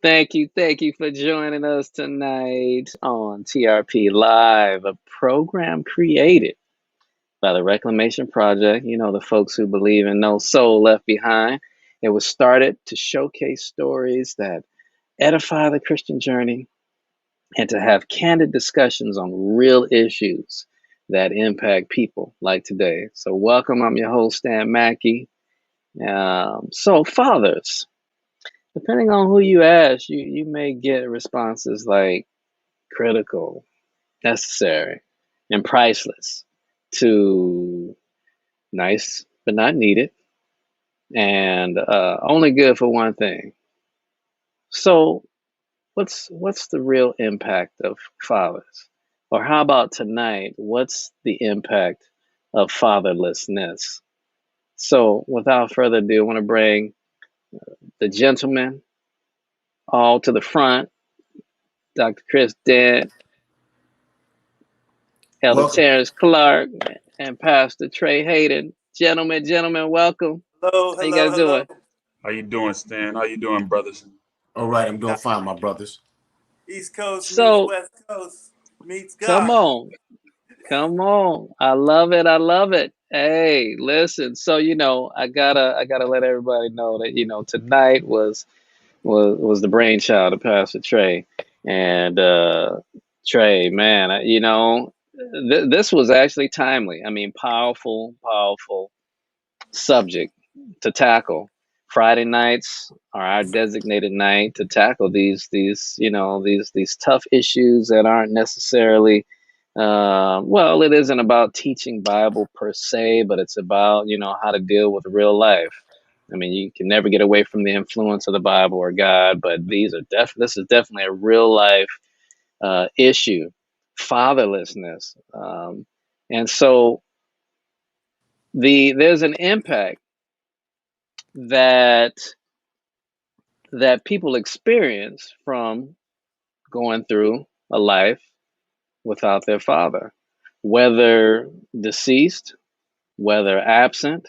Thank you for joining us tonight on TRP Live, a program created by the Reclamation Project. You know, the folks who believe in no soul left behind. It was started to showcase stories that edify the Christian journey and to have candid discussions on real issues that impact people like today. So, welcome. I'm your host, Stan Mackey. So, fathers, depending on who you ask, you may get responses like critical, necessary, and priceless to nice but not needed, and only good for one thing. So, what's the real impact of fathers? Or how about tonight? What's the impact of fatherlessness? So, without further ado, I want to bring the gentlemen all to the front. Dr. Chris Dent, Elder Welcome. Terrence Clark, and Pastor Trés Hayden. Gentlemen, welcome. Hello, How you hello, guys hello. doing? How you doing, Stan? How you doing, brothers? All right, I'm doing fine, my brothers. East Coast meets So, West Coast meets come God. on. Come on. I love it. I love it. Hey, listen. So, I gotta let everybody know that, tonight was the brainchild of Pastor Tré. And Tré, man, this was actually timely. I mean, powerful subject to tackle. Friday nights are our designated night to tackle these tough issues that aren't necessarily well, it isn't about teaching Bible per se, but it's about how to deal with real life. I mean, you can never get away from the influence of the Bible or God, but this is definitely a real life issue, fatherlessness, and so there's an impact that people experience from going through a life without their father, whether deceased, whether absent,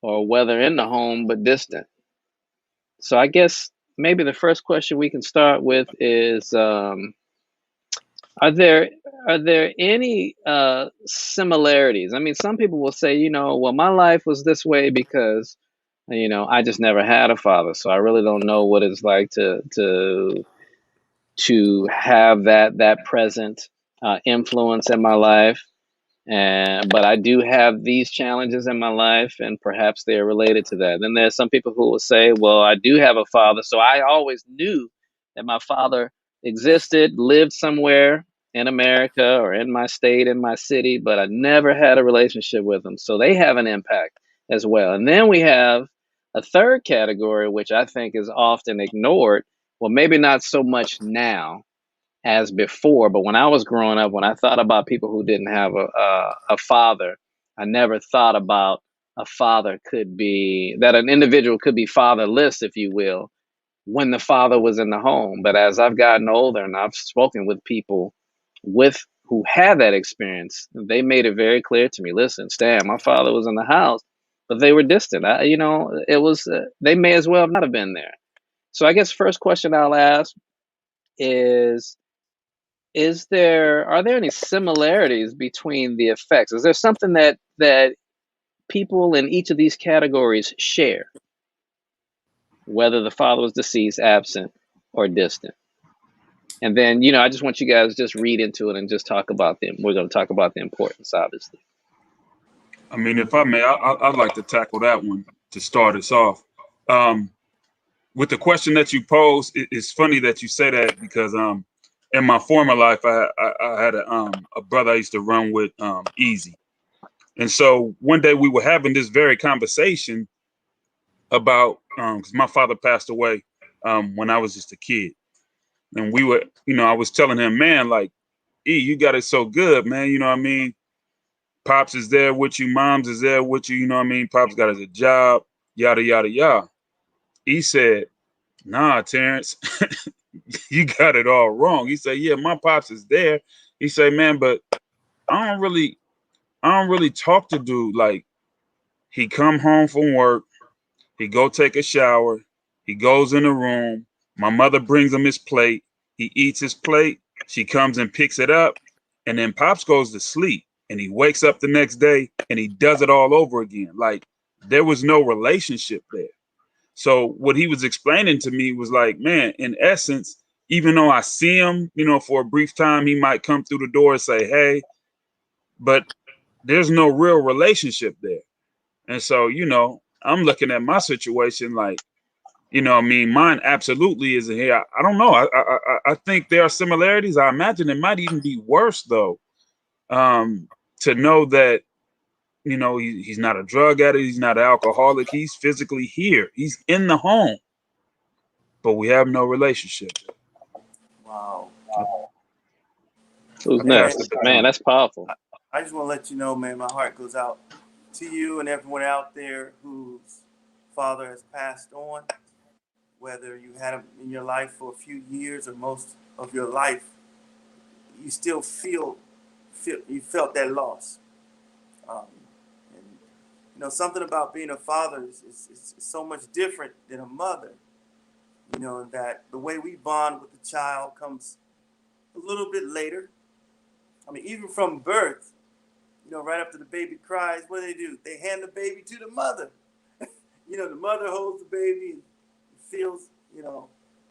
or whether in the home but distant. So I guess maybe the first question we can start with is are there any similarities? I mean, some people will say, well, my life was this way because I just never had a father, so I really don't know what it's like to have that present influence in my life. And but I do have these challenges in my life, and perhaps they're related to that. Then there's some people who will say, "Well, I do have a father, so I always knew that my father existed, lived somewhere in America or in my state, in my city, but I never had a relationship with him." So they have an impact as well. And then we have a third category, which I think is often ignored. Well, maybe not so much now as before. But when I was growing up, when I thought about people who didn't have a father, I never thought about a father could be that an individual could be fatherless, if you will, when the father was in the home. But as I've gotten older and I've spoken with people with who had that experience, they made it very clear to me. Listen, Stan, my father was in the house, but they were distant. It was they may as well not have been there. So I guess first question I'll ask is are there any similarities between the effects? Is there something that people in each of these categories share, whether the father was deceased, absent, or distant? And then, I just want you guys to just read into it and just talk about them. We're going to talk about the importance, obviously. I mean, if I may, I'd like to tackle that one to start us off. Um, with the question that you posed, it's funny that you say that because in my former life, I had a brother I used to run with, Easy. And so one day we were having this very conversation about, because my father passed away when I was just a kid. And we were, I was telling him, man, like, E, you got it so good, man. You know what I mean? Pops is there with you, moms is there with you, you know what I mean? Pops got a job, yada, yada, yada. He said, nah, Terrence, you got it all wrong. He said, yeah, my pops is there. He said, man, but I don't really talk to dude. Like, he come home from work, he go take a shower, he goes in the room, My mother brings him his plate. He eats his plate. She comes and picks it up. And then Pops goes to sleep. And he wakes up the next day and he does it all over again. Like, there was no relationship there. So what he was explaining to me was like, man, in essence, even though I see him, you know, for a brief time, he might come through the door and say, hey, but there's no real relationship there. And so, you know, I'm looking at my situation like, you know, I mean, mine absolutely isn't here. I don't know. I think there are similarities. I imagine it might even be worse, though, to know that, you know, he's not a drug addict. He's not an alcoholic. He's physically here. He's in the home, but we have no relationship. Wow. Who's Man, next? Man, that's powerful. I just want to let you know, man, my heart goes out to you and everyone out there whose father has passed on. Whether you had him in your life for a few years or most of your life, you still felt that loss. And you know, something about being a father is so much different than a mother. You know, that the way we bond with the child comes a little bit later. I mean, even from birth, you know, right after the baby cries, what do? They hand the baby to the mother. You know, the mother holds the baby and feels, you know,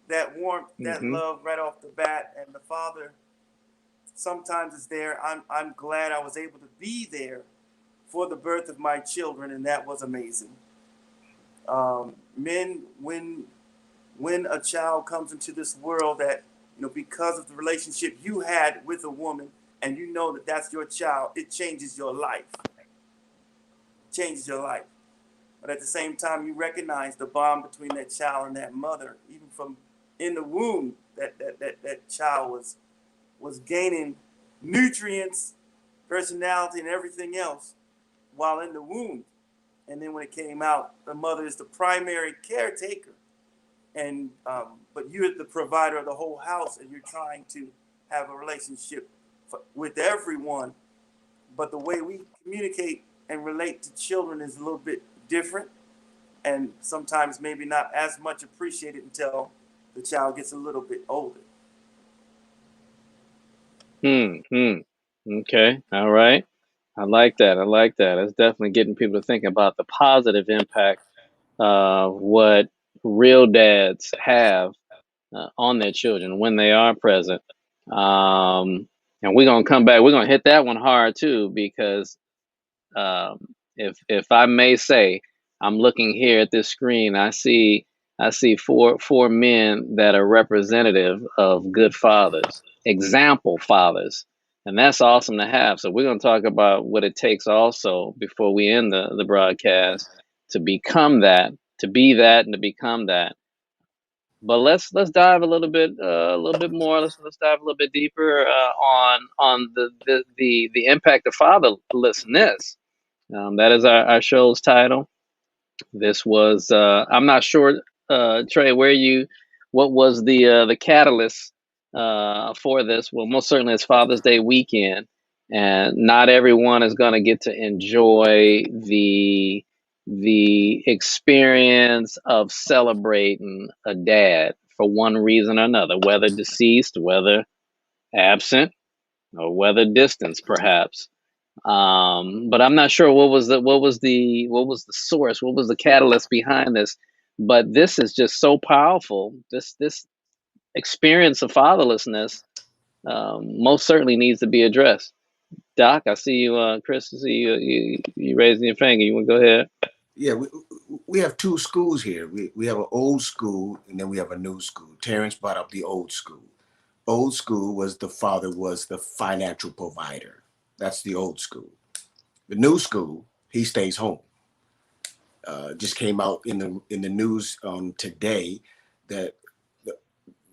that warmth, that love right off the bat. And the father sometimes is there. I'm glad I was able to be there for the birth of my children, and that was amazing. Men, when a child comes into this world, that, you know, because of the relationship you had with a woman, and you know that that's your child, it changes your life. Changes your life. But at the same time, you recognize the bond between that child and that mother, even from in the womb. That child was gaining nutrients, personality, and everything else while in the womb. And then when it came out, the mother is the primary caretaker, and but you're the provider of the whole house, and you're trying to have a relationship with everyone. But the way we communicate and relate to children is a little bit different, and sometimes maybe not as much appreciated until the child gets a little bit older. Okay. All right. I like that. I like that. It's definitely getting people to think about the positive impact of what real dads have on their children when they are present. And we're gonna come back. We're gonna hit that one hard too, because if I may say, I'm looking here at this screen. I see four men that are representative of good fathers, example fathers, and that's awesome to have. So we're going to talk about what it takes also before we end the broadcast to become that, to be that, and to become that. But let's dive a little bit more. Let's dive a little bit deeper on the impact of fatherlessness. That is our show's title. This was I'm not sure, Trey, what was the catalyst for this? Well, most certainly it's Father's Day weekend, and not everyone is going to get to enjoy the experience of celebrating a dad for one reason or another, whether deceased, whether absent, or whether distance, perhaps. But I'm not sure what was the source, what was the catalyst behind this. But this is just so powerful. This experience of fatherlessness most certainly needs to be addressed. Doc, I see you. Chris, I see you raising your finger. You want to go ahead? Yeah, we have two schools here. We have an old school and then we have a new school. Terrence brought up the old school. Old school was the father was the financial provider. That's the old school. The new school, he stays home. Just came out in the news today that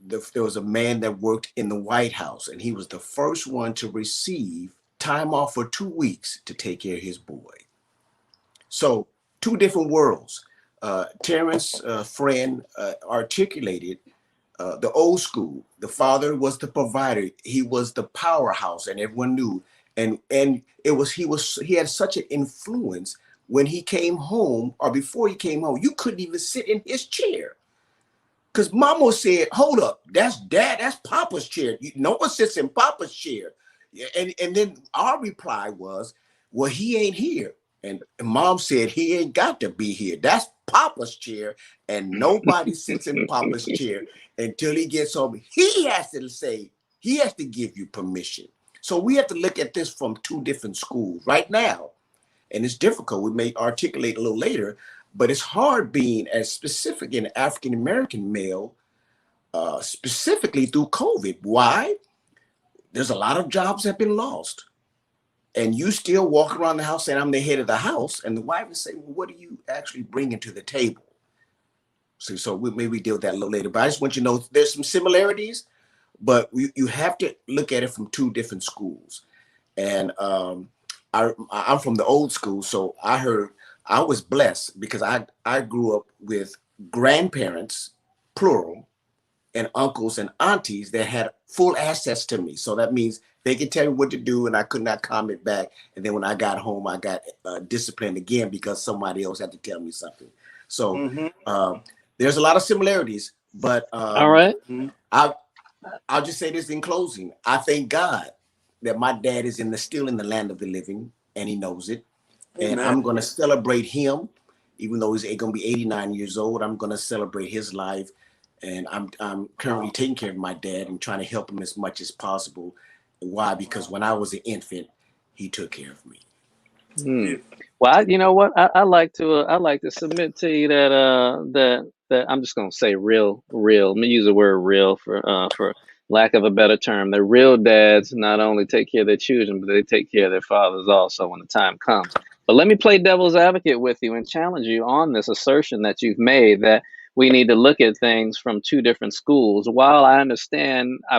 there was a man that worked in the White House, and he was the first one to receive time off for 2 weeks to take care of his boy. So two different worlds. Terrence, friend, articulated the old school. The father was the provider. He was the powerhouse, and everyone knew. And he had such an influence when he came home or before he came home. You couldn't even sit in his chair. Because Mama said, hold up, that's Papa's chair. No one sits in Papa's chair. And then our reply was, well, he ain't here. And Mom said, he ain't got to be here. That's Papa's chair. And nobody sits in Papa's chair until he gets home. He has to give you permission. So we have to look at this from two different schools right now. And it's difficult. We may articulate a little later, but it's hard being as specific in African-American male, specifically through COVID. Why? There's a lot of jobs have been lost. And you still walk around the house saying, I'm the head of the house. And the wife is saying, well, what are you actually bringing to the table? So maybe deal with that a little later. But I just want you to know there's some similarities, but you have to look at it from two different schools. And I'm from the old school, so I was blessed because I grew up with grandparents, plural, and uncles and aunties that had full access to me. So that means they could tell me what to do and I could not comment back. And then when I got home, I got disciplined again because somebody else had to tell me something. So there's a lot of similarities, but All right. I'll just say this in closing. I thank God that my dad is still in the land of the living, and he knows it. Amen. And I'm going to celebrate him, even though he's going to be 89 years old. I'm going to celebrate his life, and I'm currently taking care of my dad and trying to help him as much as possible. Why? Because when I was an infant, he took care of me. Well, you know what? I like to submit to you that I'm just gonna say real. Let me use the word real for lack of a better term. The real dads not only take care of their children, but they take care of their fathers also when the time comes. But let me play devil's advocate with you and challenge you on this assertion that you've made that we need to look at things from two different schools. While I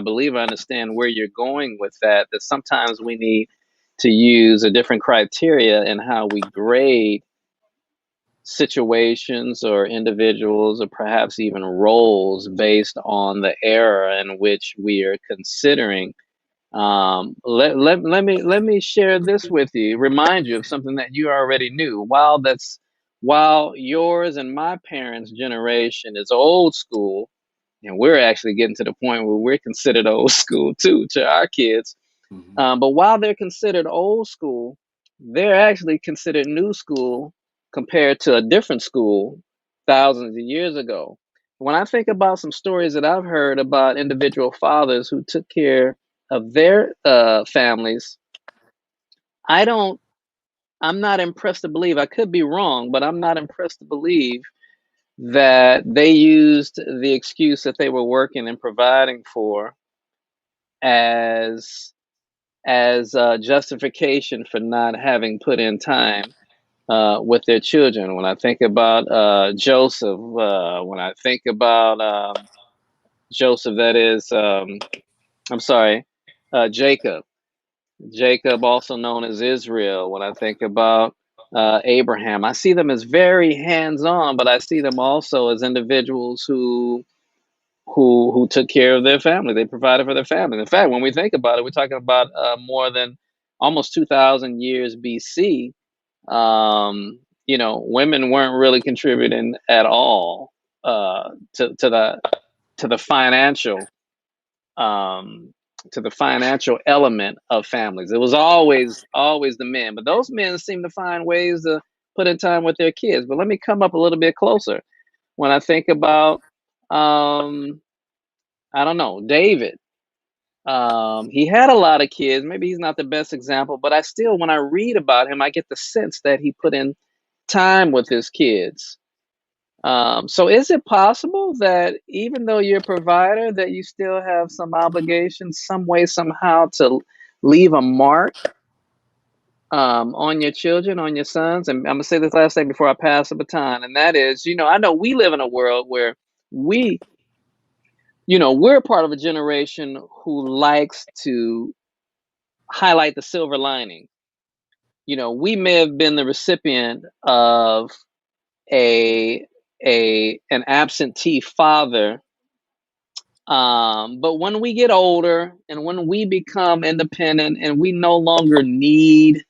believe I understand where you're going with that sometimes we need to use a different criteria in how we grade situations or individuals or perhaps even roles based on the era in which we are considering. Let me share this with you, remind you of something that you already knew. While yours and my parents' generation is old school, and we're actually getting to the point where we're considered old school too to our kids. But while they're considered old school, they're actually considered new school compared to a different school thousands of years ago. When I think about some stories that I've heard about individual fathers who took care of their families, I'm not impressed to believe, I could be wrong, but I'm not impressed to believe that they used the excuse that they were working and providing for as justification for not having put in time with their children. When I think about Joseph, when I think about Joseph, that is, I'm sorry, Jacob. Jacob, also known as Israel. When I think about Abraham, I see them as very hands-on, but I see them also as individuals who took care of their family. They provided for their family. In fact, when we think about it, we're talking about more than almost 2,000 years BC. Women weren't really contributing at all to the financial element of families. It was always the men, but those men seem to find ways to put in time with their kids. But let me come up a little bit closer. When I think about I don't know, David. He had a lot of kids. Maybe he's not the best example, but when I read about him, I get the sense that he put in time with his kids. So is it possible that even though you're a provider, that you still have some obligation, some way, somehow to leave a mark on your children, on your sons? And I'm gonna say this last thing before I pass the baton, and that is, I know we live in a world where we're part of a generation who likes to highlight the silver lining. We may have been the recipient of an absentee father, but when we get older and when we become independent and we no longer need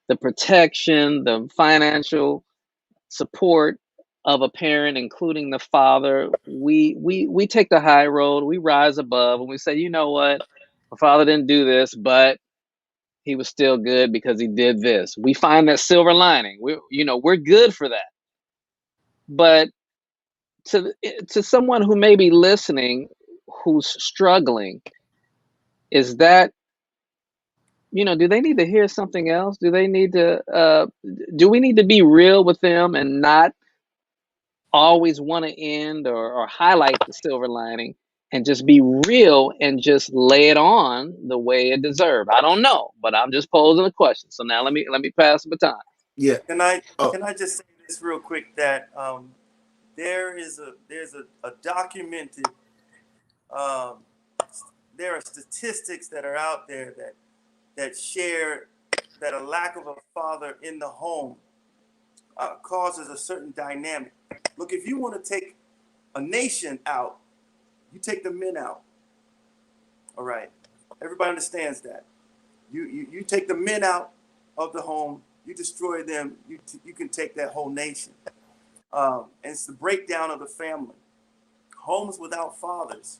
the protection, the financial support of a parent, including the father, we take the high road, we rise above, and we say, you know what, my father didn't do this, but he was still good because he did this. We find that silver lining. We're good for that. But to someone who may be listening, who's struggling, is that, do they need to hear something else? Do they need to? Do we need to be real with them and not always want to end or highlight the silver lining, and just be real and just lay it on the way it deserves? I don't know, but I'm just posing a question. So now let me pass the baton. Yeah. Can I Oh, can I just say this real quick that there's a documented um, there are statistics that are out there that share that a lack of a father in the home causes a certain dynamic. Look, if you want to take a nation out, you take the men out. All right, everybody understands that. You take the men out of the home, you destroy them. You can take that whole nation. And it's the breakdown of the family. Homes without fathers.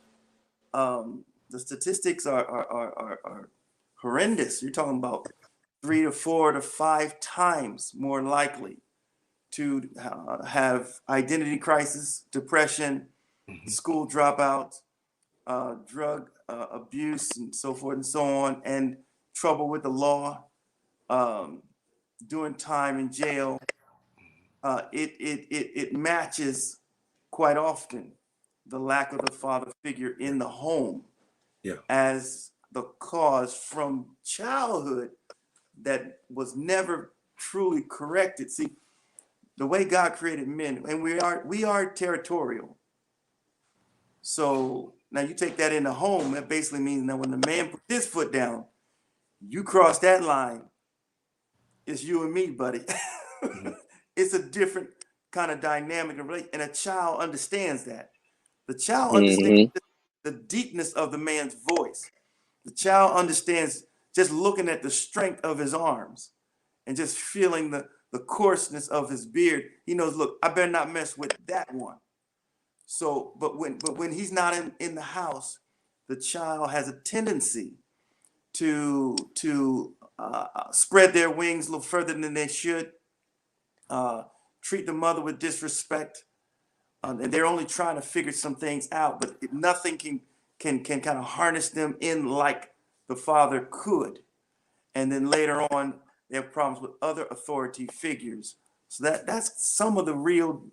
The statistics are horrendous. You're talking about 3 to 4 to 5 times more likely to have identity crisis, depression, school dropouts, drug abuse, and so forth and so on, and trouble with the law, doing time in jail. It matches quite often the lack of the father figure in the home yeah. as the cause from childhood that was never truly corrected. See, the way God created men, and we are territorial. So now you take that in the home, that basically means that when the man put his foot down, you cross that line, it's you and me, buddy. Mm-hmm. It's a different kind of dynamic of relation, and a child understands that. The child understands Mm-hmm. the deepness of the man's voice. The child understands just looking at the strength of his arms and just feeling the coarseness of his beard. He knows, look, I better not mess with that one. So, but when he's not in the house, the child has a tendency to spread their wings a little further than they should, uh, treat the mother with disrespect, and they're only trying to figure some things out, but nothing can kind of harness them in like the father could. And then later on, they have problems with other authority figures. So that's some of the real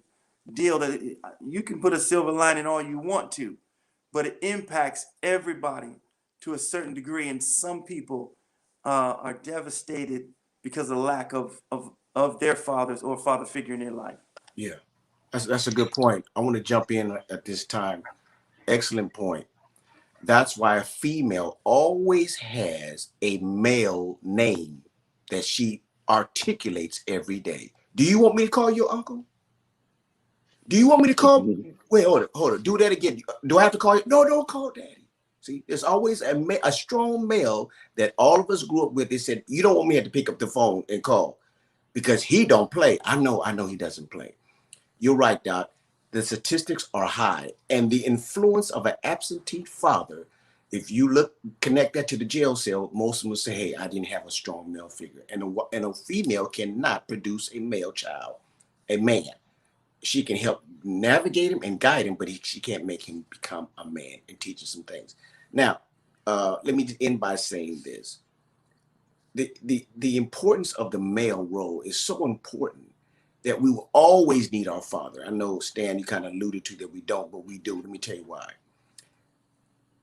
deal. That you can put a silver lining all you want to, but it impacts everybody to a certain degree, and some people are devastated because of the lack of their fathers or father figure in their life. Yeah. That's a good point. I want to jump in at this time. Excellent point. That's why a female always has a male name that she articulates every day. Do you want me to call your uncle? Do you want me to call? Wait, hold on. Do that again. Do I have to call you? No, don't call daddy. See, there's always a strong male that all of us grew up with. They said, you don't want me to have to pick up the phone and call because he don't play. I know he doesn't play. You're right, Doc. The statistics are high, and the influence of an absentee father, if you connect that to the jail cell, most of them will say, hey, I didn't have a strong male figure. And a female cannot produce a male child, a man. She can help navigate him and guide him, but she can't make him become a man and teach him some things. Now, let me end by saying this. The importance of the male role is so important that we will always need our father. I know, Stan, you kind of alluded to that we don't, but we do. Let me tell you why.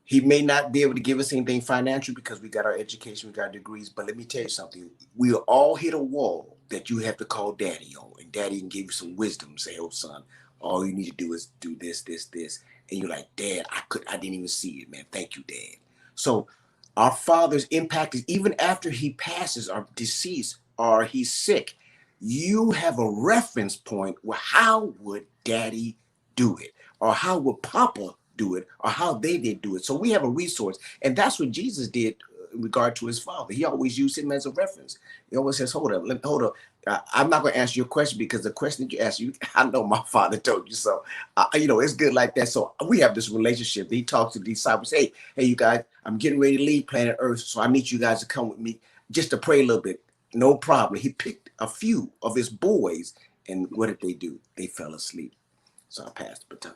He may not be able to give us anything financial because we got our education, we got our degrees, but let me tell you something. We'll all hit a wall that you have to call daddy on, and daddy can give you some wisdom. Say, oh, son, all you need to do is do this, this, this. And you're like, Dad, I didn't even see it, man. Thank you, Dad. So our father's impact is even after he passes or deceased or he's sick, you have a reference point where how would daddy do it? Or how would Papa do it? Or how they did do it? So we have a resource. And that's what Jesus did in regard to his father. He always used him as a reference. He always says, hold up. I'm not going to answer your question because the question that you asked, I know my father told you so. It's good like that. So we have this relationship. He talks to the disciples, hey, you guys, I'm getting ready to leave planet Earth, so I need you guys to come with me just to pray a little bit. No problem. He picked a few of his boys, and what did they do? They fell asleep. So I passed the baton.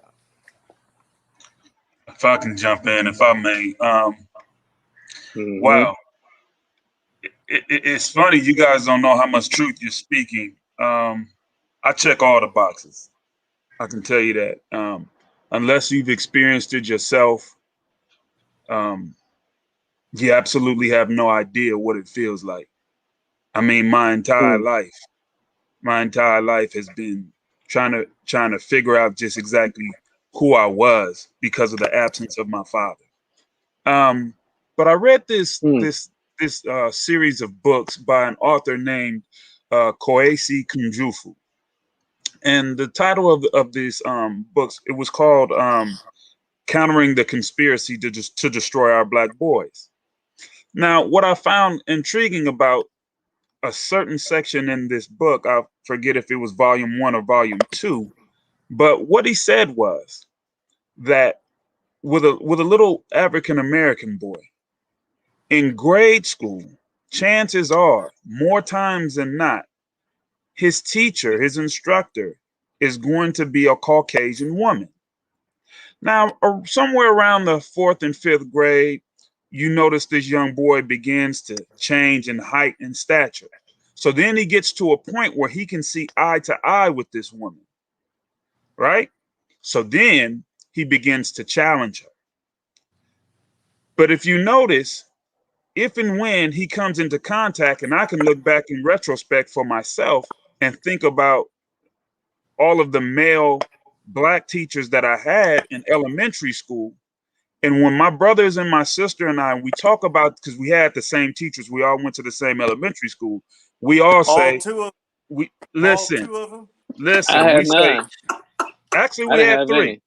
If I can jump in, if I may. Mm-hmm. Wow. It's funny. You guys don't know how much truth you're speaking. I check all the boxes. I can tell you that. Unless you've experienced it yourself, you absolutely have no idea what it feels like. I mean, my entire life has been trying to figure out just exactly who I was because of the absence of my father. But I read this series of books by an author named Koesi Kunjufu, and the title of these books, it was called "Countering the Conspiracy to Destroy Our Black Boys." Now, what I found intriguing about a certain section in this book, I forget if it was volume 1 or volume 2, but what he said was that with a little African American boy in grade school, chances are, more times than not, his teacher, his instructor, is going to be a Caucasian woman. Now, somewhere around the 4th and 5th grade, you notice this young boy begins to change in height and stature. So then he gets to a point where he can see eye to eye with this woman, right? So then he begins to challenge her. But if you notice, if and when he comes into contact, and I can look back in retrospect for myself and think about all of the male Black teachers that I had in elementary school, and when my brothers and my sister and I, we talk about, because we had the same teachers, we all went to the same elementary school, we all say, all two of them? I we had say, none. actually I we didn't had have 3. any.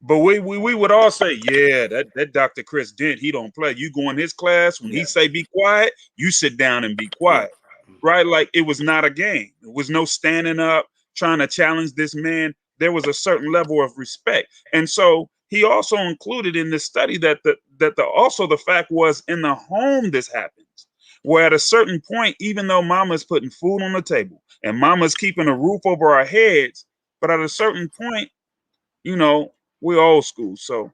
But we would all say, yeah, that Dr. Chris Dent, he don't play. You go in his class, when he say be quiet, you sit down and be quiet, right? Like it was not a game. There was no standing up, trying to challenge this man. There was a certain level of respect. And so he also included in this study that the fact was in the home this happens, where at a certain point, even though mama's putting food on the table and mama's keeping a roof over our heads, but at a certain point, we're old school. So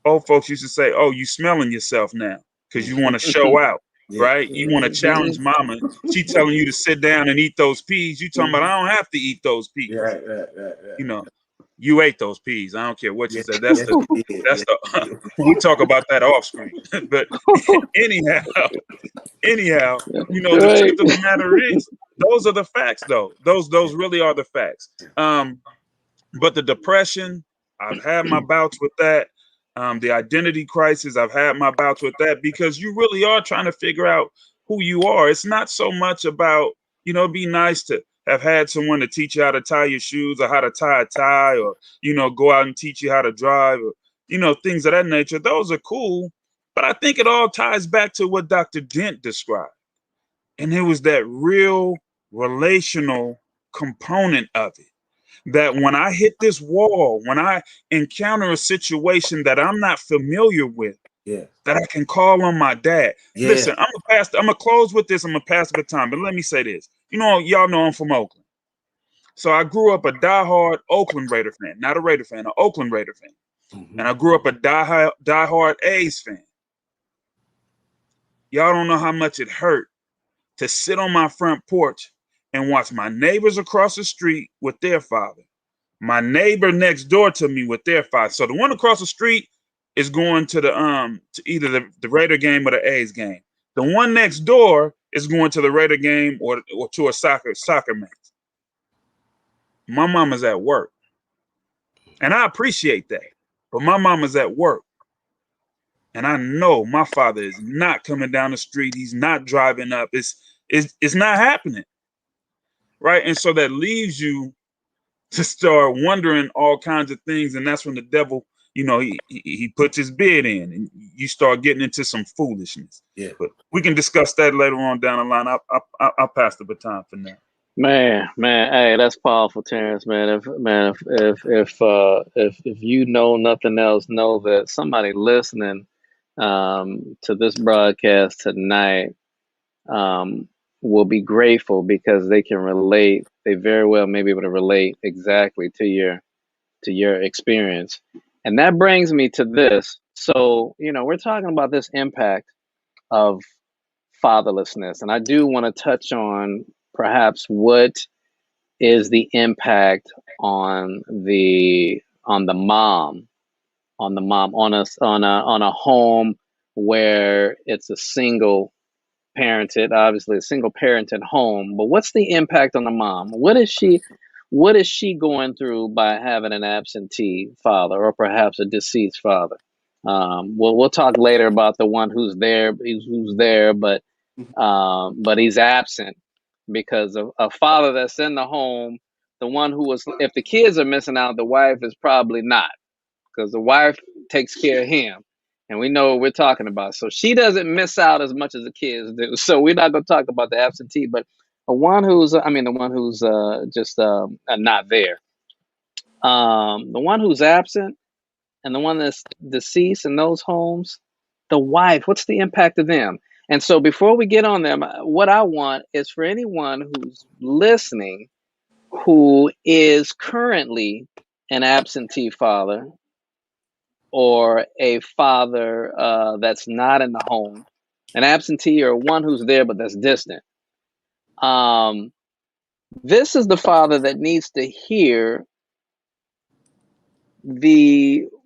old folks used to say, oh, you smelling yourself now because you want to show out, Yeah. right? You want to challenge mama. She telling you to sit down and eat those peas. You talking about, I don't have to eat those peas. Right. You ate those peas. I don't care what you said. Yes, you did. We talk about that off screen. But anyhow, the Right. truth of the matter is, those are the facts though. Those really are the facts. But the depression, I've had my bouts with that. The identity crisis, I've had my bouts with that, because you really are trying to figure out who you are. It's not so much about, it'd be nice to have had someone to teach you how to tie your shoes or how to tie a tie, or, go out and teach you how to drive, or, things of that nature. Those are cool. But I think it all ties back to what Dr. Dent described. And it was that real relational component of it, that when I hit this wall, when I encounter a situation that I'm not familiar with, that I can call on my dad. Yeah. Listen, I'm gonna close with this. I'm gonna pass the baton, but let me say this. Y'all know I'm from Oakland. So I grew up a diehard Oakland Raider fan, not a Raider fan, an Oakland Raider fan. Mm-hmm. And I grew up a diehard A's fan. Y'all don't know how much it hurt to sit on my front porch and watch my neighbors across the street with their father, my neighbor next door to me with their father. So the one across the street is going to to either the Raider game or the A's game. The one next door is going to the Raider game or to a soccer match. My mama's at work, and I appreciate that. But my mama's at work, and I know my father is not coming down the street. He's not driving up. It's not happening, right? And so that leaves you to start wondering all kinds of things, and that's when the devil, he puts his bid in, and you start getting into some foolishness. Yeah. But we can discuss that later on down the line. I'll pass the baton for now. Man, hey, that's powerful, Terrence. Man, if you know nothing else, know that somebody listening to this broadcast tonight will be grateful because they can relate. They very well may be able to relate exactly to your experience, and that brings me to this. So, we're talking about this impact of fatherlessness, and I do want to touch on perhaps what is the impact on the mom on a home where it's a single parented, obviously a single parented home, but what's the impact on the mom? What is she going through by having an absentee father or perhaps a deceased father? We'll talk later about the one who's there, but he's absent because of a father that's in the home. The one who was, if the kids are missing out, the wife is probably not, because the wife takes care of him, and we know what we're talking about. So she doesn't miss out as much as the kids do. So we're not going to talk about the absentee, but the one who's just not there. The one who's absent and the one that's deceased in those homes, the wife, what's the impact of them? And so before we get on them, what I want is for anyone who's listening who is currently an absentee father or a father that's not in the home, an absentee or one who's there but that's distant. This is the father that needs to hear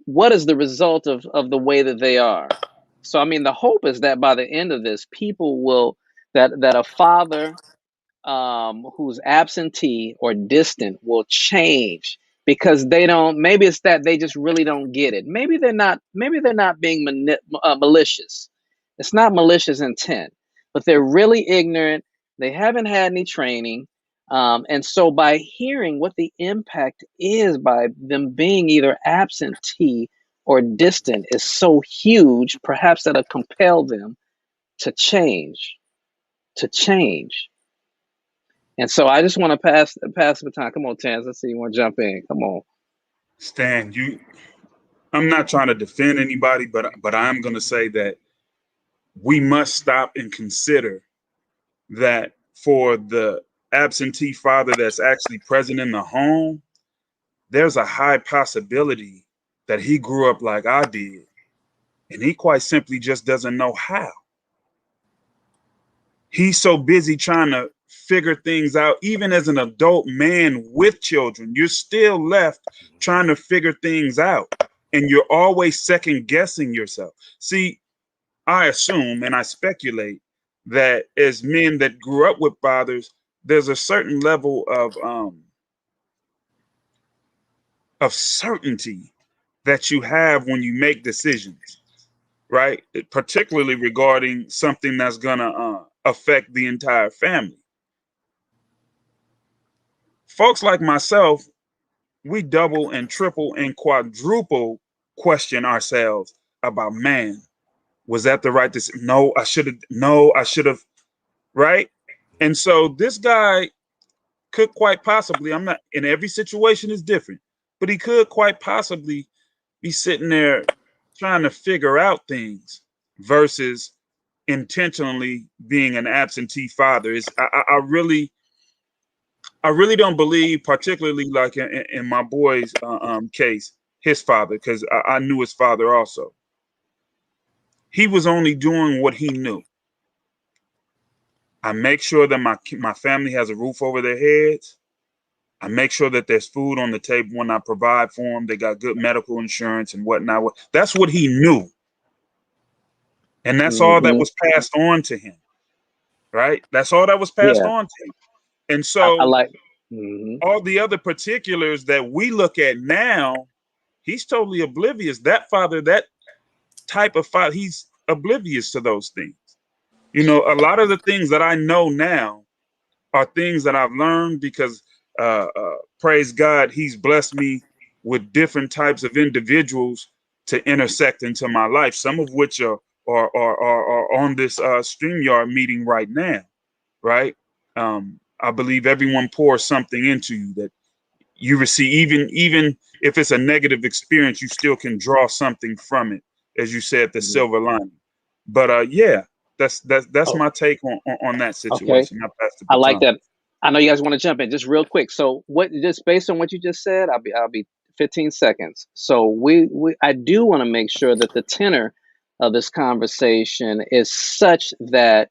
what is the result of the way that they are. So I mean, the hope is that by the end of this, people will that a father who's absentee or distant will change because they don't. Maybe it's that they just really don't get it. Maybe they're not being malicious. It's not malicious intent, but they're really ignorant. They haven't had any training. And so by hearing what the impact is by them being either absentee or distant is so huge, perhaps that'll compel them to change. And so I just want to pass the baton. Come on, Terrence. Let's see. You want to jump in? Come on. Stan, I'm not trying to defend anybody, but I'm going to say that we must stop and consider that for the absentee father that's actually present in the home, there's a high possibility that he grew up like I did, and he quite simply just doesn't know how. He's so busy trying to figure things out. Even as an adult man with children, you're still left trying to figure things out, and you're always second guessing yourself. See, I assume and I speculate that as men that grew up with fathers, there's a certain level of certainty that you have when you make decisions, right? Particularly regarding something that's gonna affect the entire family. Folks like myself, we double and triple and quadruple question ourselves about, man, was that the right decision? No, I should have. No, I should have. Right. And so this guy could quite possibly, I'm not, in every situation is different, but he could quite possibly be sitting there trying to figure out things versus intentionally being an absentee father. I really don't believe, particularly like in my boy's case, his father, because I knew his father also. He was only doing what he knew. I make sure that my family has a roof over their heads. I make sure that there's food on the table when I provide for them. They got good medical insurance and whatnot. That's what he knew. And that's all that was passed on to him, right? That's all that was passed on to him. And I so like all the other particulars that we look at now, he's totally oblivious. That father, that type of father, he's oblivious to those things. You know, a lot of the things that I know now are things that I've learned because, praise God, he's blessed me with different types of individuals to intersect into my life, some of which are on this StreamYard meeting right now, right? I believe everyone pours something into you that you receive, even if it's a negative experience, you still can draw something from it, as you said, the silver lining. But yeah, that's Oh, my take on that okay. situation. I pass the I like baton. that. I know you guys want to jump in just real quick. So what, just based on what you just said, I'll be 15 seconds. So I do want to make sure that the tenor of this conversation is such that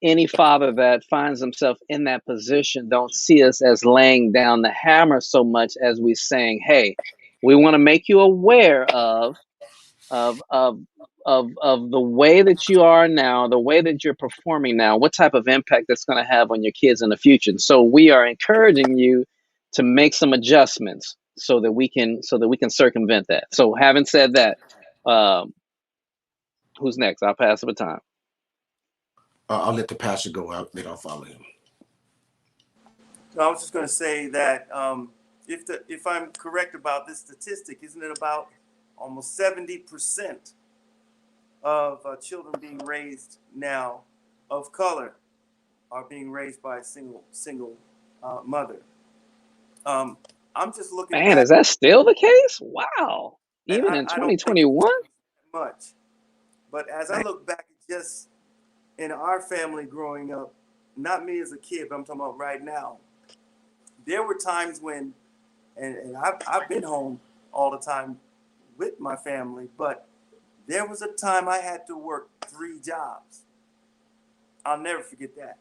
any father that finds himself in that position don't see us as laying down the hammer so much as we saying, hey, we want to make you aware of of of the way that you are now, the way that you're performing now, what type of impact that's going to have on your kids in the future. And so we are encouraging you to make some adjustments so that we can circumvent that. So having said that, um, who's next? I'll pass the baton. I'll let the pastor go out, then I'll follow him. So I was just going to say that if I'm correct about this statistic, isn't it about almost 70% of children being raised now of color are being raised by a single mother? I'm just looking Man, back is that still the case? Wow. and Even in I don't think it's 2021? much. But as I look back just in our family growing up, not me as a kid, but I'm talking about right now, there were times when, and I've been home all the time with my family, but there was a time I had to work 3 jobs. I'll never forget that.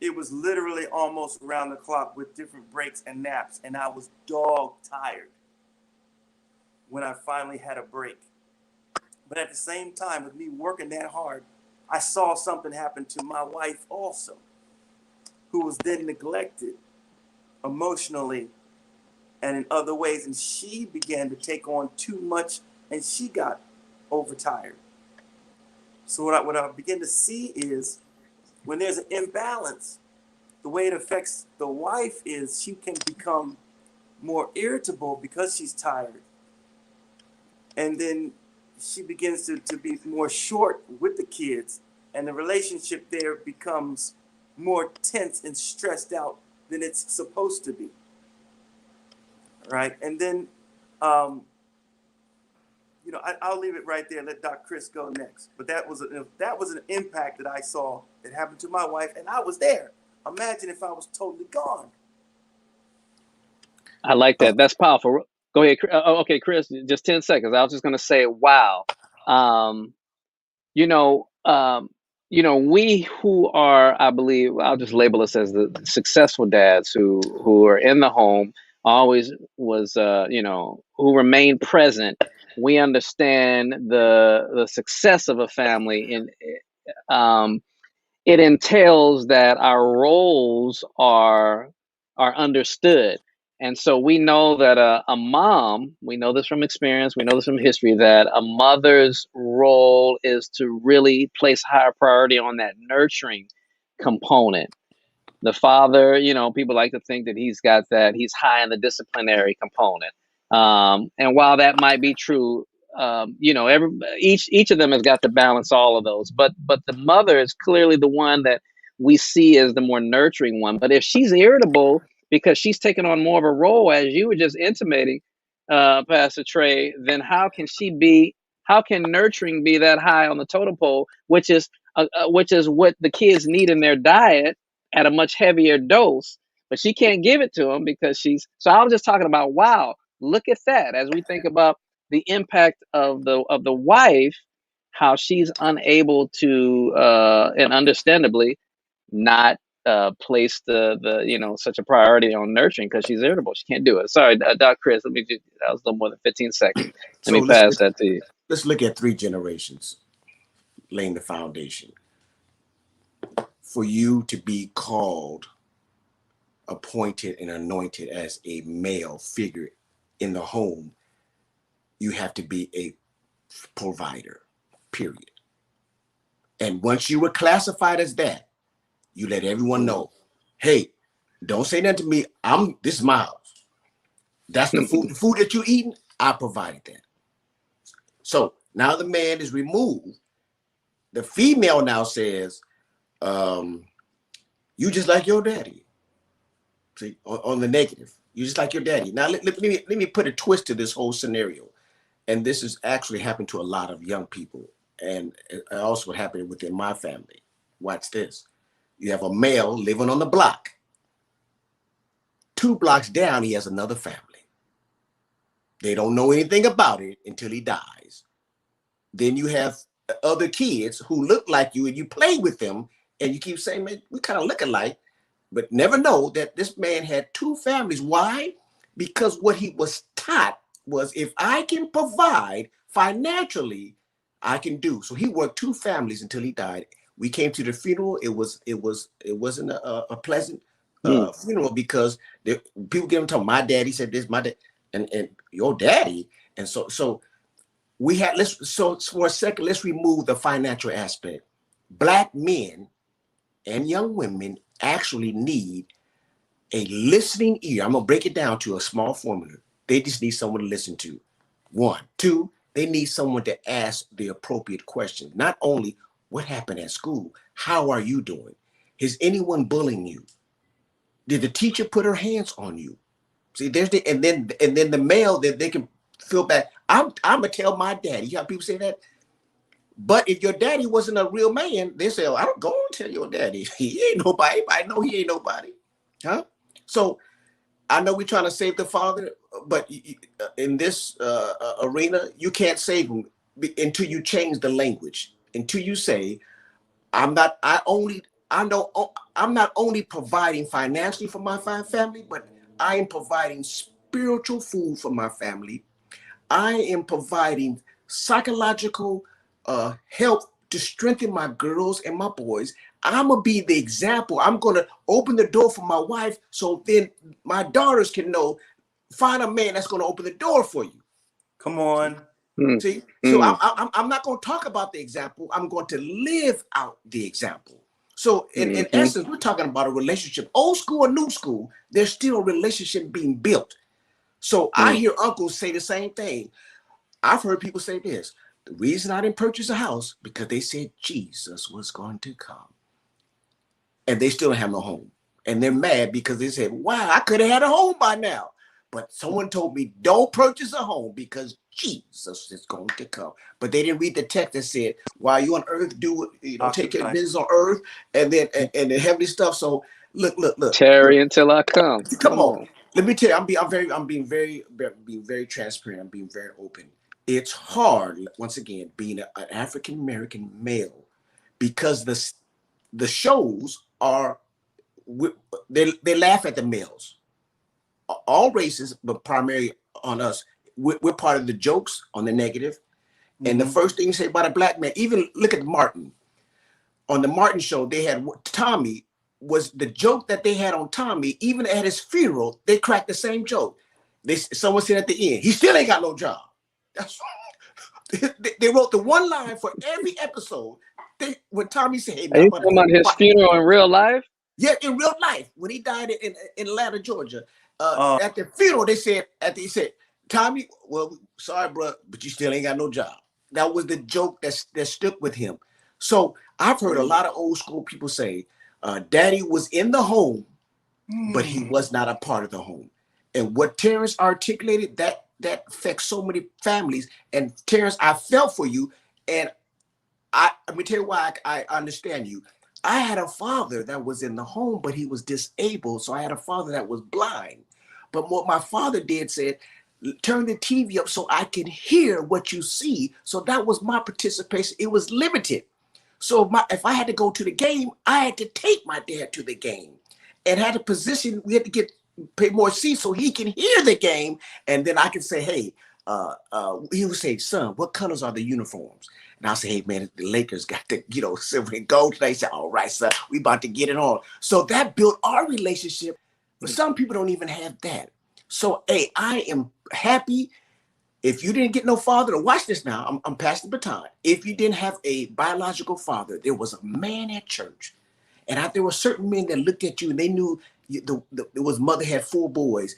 It was literally almost around the clock with different breaks and naps, and I was dog tired when I finally had a break. But at the same time, with me working that hard, I saw something happen to my wife also, who was then neglected emotionally and in other ways. And she began to take on too much, and she got overtired. So what I begin to see is when there's an imbalance, the way it affects the wife is she can become more irritable because she's tired. And then she begins to be more short with the kids, and the relationship there becomes more tense and stressed out than it's supposed to be. Right? And then, I'll leave it right there. Let Doc Chris go next. But that was an impact that I saw that happened to my wife, and I was there. Imagine if I was totally gone. I like that. That's powerful. Go ahead. Okay, Chris, just 10 seconds. I was just going to say, wow. Um, you know, um, we who are, I believe, I'll just label us as the successful dads who are in the home, always was, who remain present. We understand the success of a family, and it entails that our roles are understood. And so we know that a mom, we know this from experience, we know this from history, that a mother's role is to really place higher priority on that nurturing component. The father, people like to think that he's high in the disciplinary component. And while that might be true, each of them has got to balance all of those. But the mother is clearly the one that we see as the more nurturing one. But if she's irritable because she's taken on more of a role, as you were just intimating, Pastor Tré, then how can nurturing be that high on the totem pole, which is what the kids need in their diet at a much heavier dose, but she can't give it to them because so I was just talking about, wow, look at that. As we think about the impact of the wife, how she's unable to, and understandably not place the such a priority on nurturing because she's irritable. She can't do it. Sorry, Doc Chris, that was a little more than 15 seconds. Let So me pass that to you. let's look at 3 generations laying the foundation. For you to be called, appointed, and anointed as a male figure in the home, you have to be a provider, period. And once you were classified as that, you let everyone know, hey, don't say nothing to me. This is my house. That's the food that you eating. I provided that. So now the man is removed. The female now says, you just like your daddy. See, on the negative, you just like your daddy. Now let me put a twist to this whole scenario. And this has actually happened to a lot of young people. And it also happened within my family. Watch this. You have a male living on the block. 2 blocks down, he has another family. They don't know anything about it until he dies. Then you have other kids who look like you and you play with them and you keep saying, man, we kind of look alike, but never know that this man had 2 families. Why? Because what he was taught was, if I can provide financially, I can do. So he worked 2 families until he died. We came to the funeral. It wasn't a pleasant funeral, because people get him talking, my daddy said this, my dad, and your daddy. And so we had, so for a second, let's remove the financial aspect. Black men and young women actually need a listening ear. I'm gonna break it down to a small formula. They just need someone to listen to. 1, 2, they need someone to ask the appropriate questions. Not only what happened at school, how are you doing? Is anyone bullying you? Did the teacher put her hands on you? See, there's the, and then the male, that they can feel bad. I'm gonna tell my daddy. You have people say that. But if your daddy wasn't a real man, they say, oh, I don't go and tell your daddy. He ain't nobody. I know he ain't nobody. Huh? So I know we're trying to save the father, but in this arena, you can't save him until you change the language. Until you say, I'm not only providing financially for my family, but I am providing spiritual food for my family. I am providing psychological help to strengthen my girls and my boys. I'm going to be the example. I'm going to open the door for my wife, so then my daughters can know, find a man that's going to open the door for you. Come on. See? So I'm not going to talk about the example. I'm going to live out the example. So in essence, we're talking about a relationship. Old school or new school, there's still a relationship being built. So I hear uncles say the same thing. I've heard people say this. The reason I didn't purchase a house, because they said Jesus was going to come. And they still don't have no home. And they're mad because they said, wow, I could have had a home by now. But someone told me, don't purchase a home because Jesus is going to come. But they didn't read the text that said, while you on earth, do it, take care of business on earth, and then and the heavenly stuff. So look. Tarry until I come. Come on. Let me tell you, I'm being very transparent. I'm being very open. It's hard, once again, being an African American male, because the shows are, they laugh at the males, all races, but primarily on us. We're part of the jokes on the negative. And the first thing you say about a black man, even look at Martin. On the Martin show, they had Tommy, was the joke that they had on Tommy. Even at his funeral, they cracked the same joke. Someone said at the end, he still ain't got no job. That's they wrote the one line for every episode. When Tommy said, hey, are you talking about his funeral in real life? Yeah, in real life, when he died in Atlanta, Georgia, at the funeral, they said, Tommy, well, sorry, bro, but you still ain't got no job. That was the joke that stuck with him. So I've heard a lot of old school people say, Daddy was in the home, but he was not a part of the home. And what Terrence articulated, that affects so many families. And Terrence, I felt for you, and let me tell you why I understand you. I had a father that was in the home, but he was disabled. So I had a father that was blind. But what my father did said, turn the TV up so I can hear what you see. So that was my participation. It was limited. So if I had to go to the game, I had to take my dad to the game, and had a position. We had to pay more seats so he can hear the game. And then I can say, hey, he would say, son, what colors are the uniforms? And I'll say, hey, man, the Lakers got the, silver and gold. They say, all right, son, we about to get it on. So that built our relationship. But some people don't even have that. So, hey, I am happy. If you didn't get no father, to watch this now, I'm passing the baton. If you didn't have a biological father, there was a man at church. And there were certain men that looked at you and they knew it was mother had 4 boys.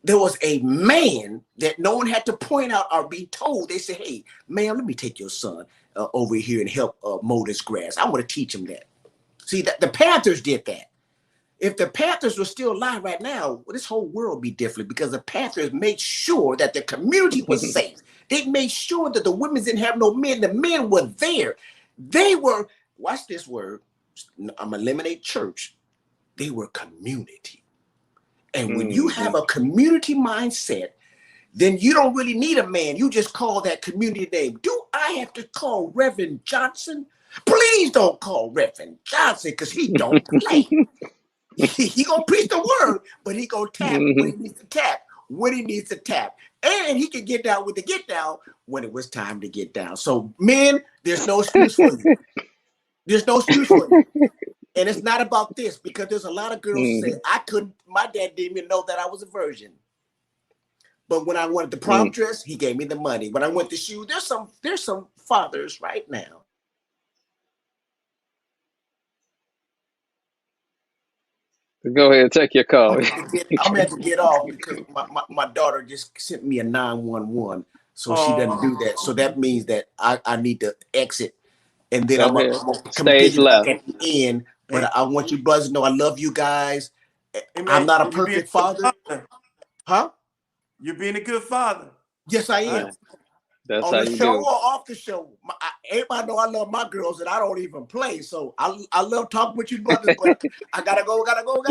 there was a man that no one had to point out or be told. They said, hey, man, let me take your son over here and help mow this grass. I want to teach him that. See, the Panthers did that. If the Panthers were still alive right now, well, this whole world would be different, because the Panthers made sure that the community was safe. They made sure that the women didn't have no men. The men were there. They were, watch this word, I'm going to eliminate church. They were community. And when you have a community mindset, then you don't really need a man. You just call that community name. Do I have to call Reverend Johnson? Please don't call Reverend Johnson, because he don't play. He gonna preach the word, but he gonna tap when he needs to tap, when he needs to tap. And he can get down with the get down when it was time to get down. So men, there's no excuse for you. There's no excuse for you. And it's not about this, because there's a lot of girls who say, my dad didn't even know that I was a virgin. But when I wanted the prom dress, he gave me the money. When I went to shoe, there's some fathers right now. Go ahead, take your call. I'm gonna have to get off, because my daughter just sent me a 911. So she doesn't do that. So that means that I need to exit. And then I'm gonna stage left at the end. But I want you brothers to know I love you guys. I'm not a perfect father. Huh? You're being a good father. Yes, I am. Yeah. That's on how the you show do. or off the show. Everybody know I love my girls and I don't even play. So I love talking with you brothers, but I gotta go. Gotta go.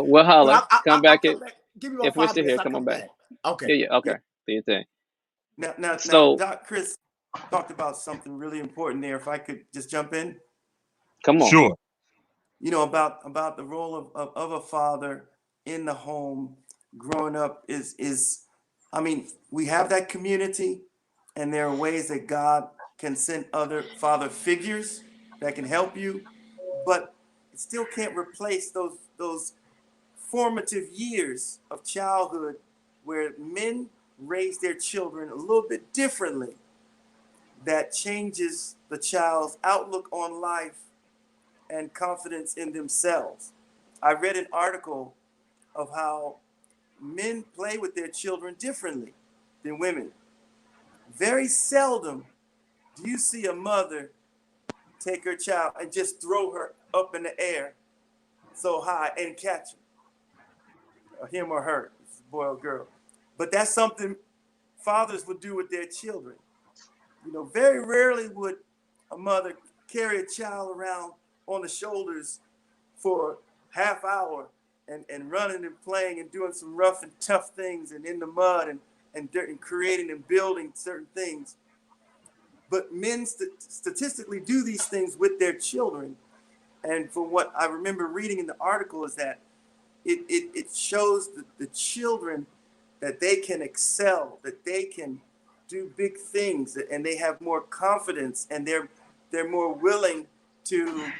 We'll holler. Come back. Come back. Give me if about we're 5 still minutes. here, I'll come on back. Okay. Yeah. Okay. Do your thing. Now, So, Doc Chris talked about something really important there. If I could just jump in. Come on. Sure. You know, about the role of a father in the home growing up is I mean, we have that community, and there are ways that God can send other father figures that can help you, but it still can't replace those formative years of childhood where men raise their children a little bit differently. That changes the child's outlook on life and confidence in themselves. I read an article of how men play with their children differently than women. Very seldom do you see a mother take her child and just throw her up in the air so high and catch him or her, boy or girl. But that's something fathers would do with their children. You know, very rarely would a mother carry a child around on the shoulders for half hour and running and playing and doing some rough and tough things and in the mud and creating and building certain things. But men statistically do these things with their children. And from what I remember reading in the article is that it shows the children that they can excel, that they can do big things, and they have more confidence, and they're more willing to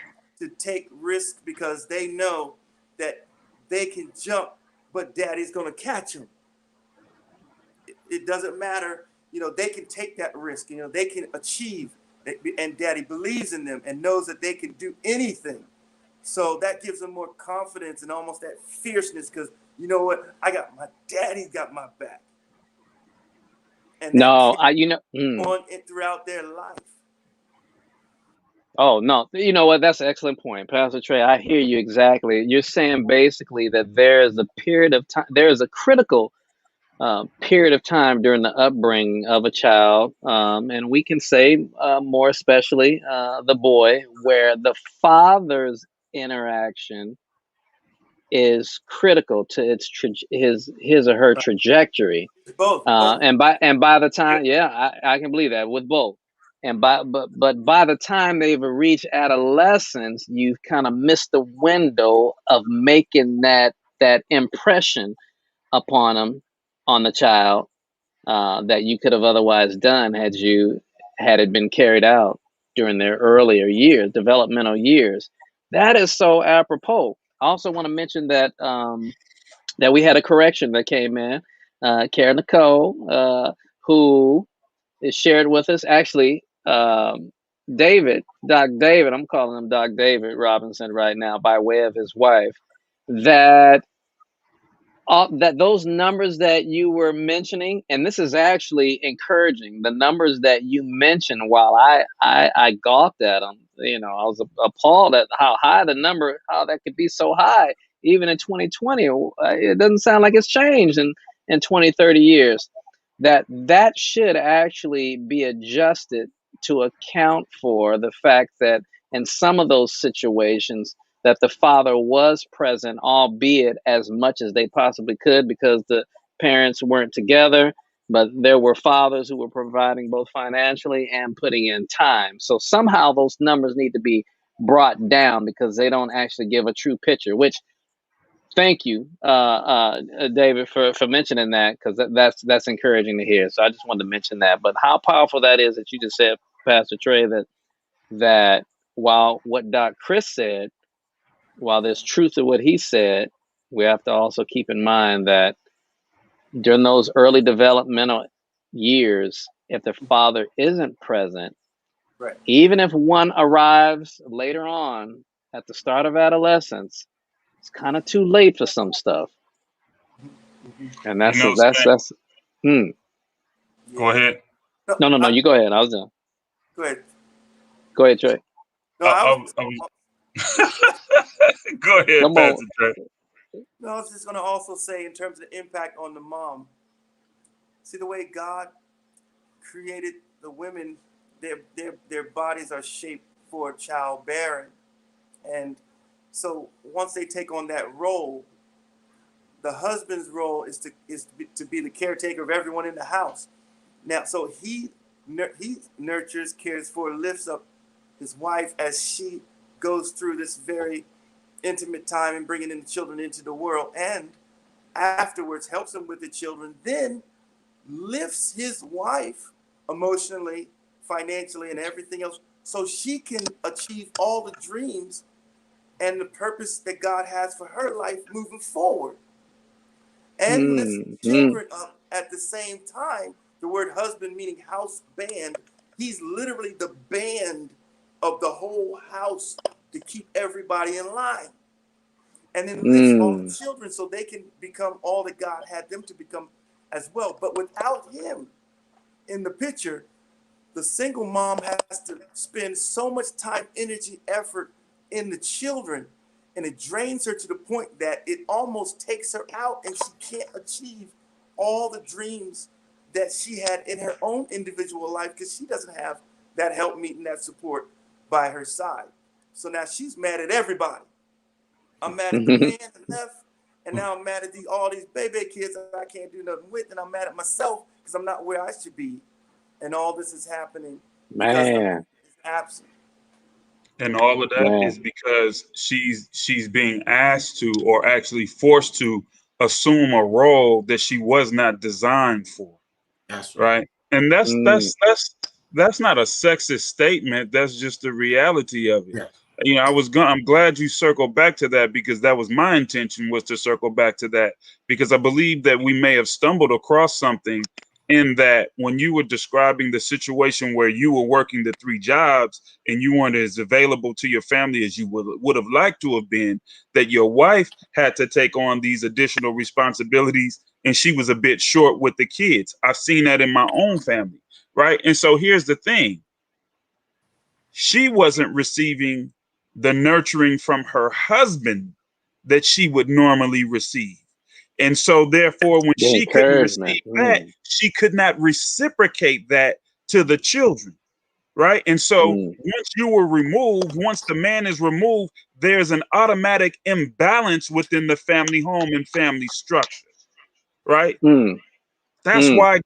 take risks because they know that they can jump, but daddy's going to catch them. It doesn't matter, you know, they can take that risk, you know, they can achieve, and daddy believes in them and knows that they can do anything. So that gives them more confidence and almost that fierceness, because you know what, my daddy's got my back. And that on it throughout their life. Oh, no. You know what? That's an excellent point, Pastor Tré. I hear you exactly. You're saying basically that there is a period of time, there is a critical period of time during the upbringing of a child, and we can say more especially the boy, where the father's interaction is critical to his or her trajectory. Both. And by the time, I can believe that with both. And but by the time they've reached adolescence, you've kind of missed the window of making that impression upon them, on the child, that you could have otherwise done had it been carried out during their earlier years, developmental years. That is so apropos. I also want to mention that that we had a correction that came in. Karen Nicole, who is shared with us, actually, Doc David, I'm calling him Doc David Robinson right now by way of his wife, that that those numbers that you were mentioning, and this is actually encouraging. The numbers that you mentioned, while I gawked at them, I was appalled at how high the number, how that could be so high, even in 2020. It doesn't sound like it's changed in 20, 30 years. That should actually be adjusted to account for the fact that in some of those situations, that the father was present, albeit as much as they possibly could, because the parents weren't together, but there were fathers who were providing both financially and putting in time. So somehow those numbers need to be brought down, because they don't actually give a true picture, which thank you, David, for mentioning that, because that's encouraging to hear. So I just wanted to mention that. But how powerful that is that you just said, Pastor Tré, that while what Doc Chris said, while there's truth to what he said, we have to also keep in mind that during those early developmental years, if the father isn't present, Right. even if one arrives later on at the start of adolescence, it's kind of too late for some stuff. And You that's know, Stan, that's hmm. Yeah. go ahead. No, No, you go ahead. I was done. go ahead. Go ahead, Trey. No, I was. Go ahead, Come on. Pastor Trey. No, I was just going to also say, in terms of the impact on the mom. See the way God created the women; their bodies are shaped for childbearing, and so once they take on that role, the husband's role is to be the caretaker of everyone in the house. Now, so he nurtures, cares for, lifts up his wife as she goes through this very intimate time and bringing in the children into the world, and afterwards helps him with the children, then lifts his wife emotionally, financially, and everything else, so she can achieve all the dreams and the purpose that God has for her life moving forward, and lifts children up at the same time. The word husband meaning house band. He's literally the band of the whole house to keep everybody in line. And then lifts all the children so they can become all that God had them to become as well. But without him in the picture, the single mom has to spend so much time, energy, effort in the children, and it drains her to the point that it almost takes her out, and she can't achieve all the dreams that she had in her own individual life, because she doesn't have that help meet and that support by her side. So now she's mad at everybody. I'm mad at the man that left, and now I'm mad at all these baby kids that I can't do nothing with, and I'm mad at myself because I'm not where I should be. And all this is happening because the man is absent. And all of that Man. is because she's being asked to, or actually forced to, assume a role that she was not designed for. That's right. Right. And that's not a sexist statement. That's just the reality of it. Yeah. I'm glad you circled back to that, because that was my intention, was to circle back to that, because I believe that we may have stumbled across something in that when you were describing the situation where you were working the 3 jobs and you weren't as available to your family as you would have liked to have been, that your wife had to take on these additional responsibilities and she was a bit short with the kids. I've seen that in my own family, right? And so here's the thing. She wasn't receiving the nurturing from her husband that she would normally receive. And so therefore, when The she couldn't encouragement. receive that, she could not reciprocate that to the children. Right. And so once the man is removed, there's an automatic imbalance within the family home and family structure. Right. That's why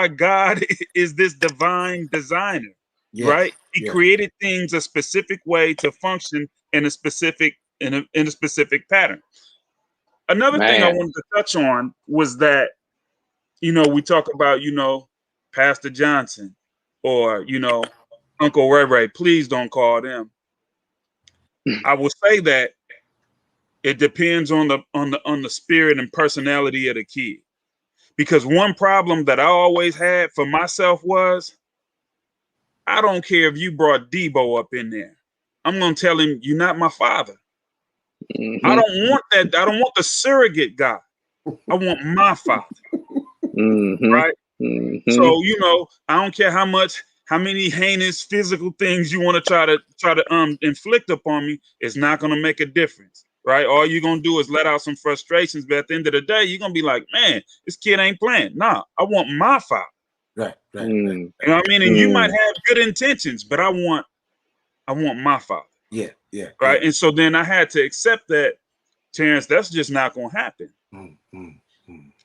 God is this divine designer, Yes. right? He Yes. created things a specific way to function in a specific pattern. Another thing I Man. wanted to touch on was that, we talk about, Pastor Johnson, or, Uncle Ray Ray. Please don't call them. I will say that it depends on the spirit and personality of the kid. Because one problem that I always had for myself was, I don't care if you brought Debo up in there. I'm going to tell him, you're not my father. Mm-hmm. I don't want that. I don't want the surrogate God. I want my father. Mm-hmm. Right. Mm-hmm. So, I don't care how many heinous physical things you want to try to inflict upon me. It's not going to make a difference. Right. All you're going to do is let out some frustrations. But at the end of the day, you're going to be like, man, this kid ain't playing. Nah, I want my father. Right. Mm. You know what I mean? And you might have good intentions, but I want my father. Yeah. Right. And so then I had to accept that, Terrence, that's just not going to happen.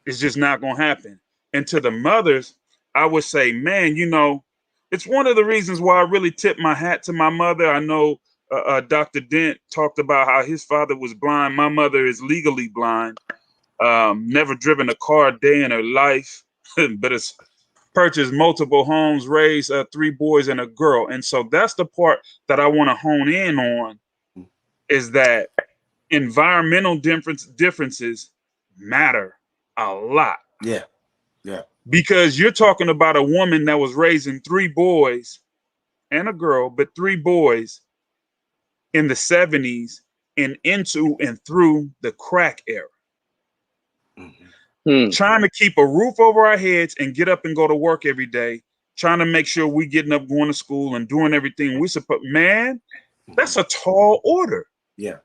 It's just not going to happen. And to the mothers, I would say, man, it's one of the reasons why I really tip my hat to my mother. I know Dr. Dent talked about how his father was blind. My mother is legally blind, never driven a car a day in her life, but has purchased multiple homes, raised 3 boys and a girl. And so that's the part that I want to hone in on, is that environmental differences matter a lot. Yeah. Because you're talking about a woman that was raising 3 boys and a girl, but 3 boys in the 70s and into and through the crack era. Trying to keep a roof over our heads and get up and go to work every day, trying to make sure we getting up, going to school and doing everything we supposed. Man, that's a tall order. Yeah.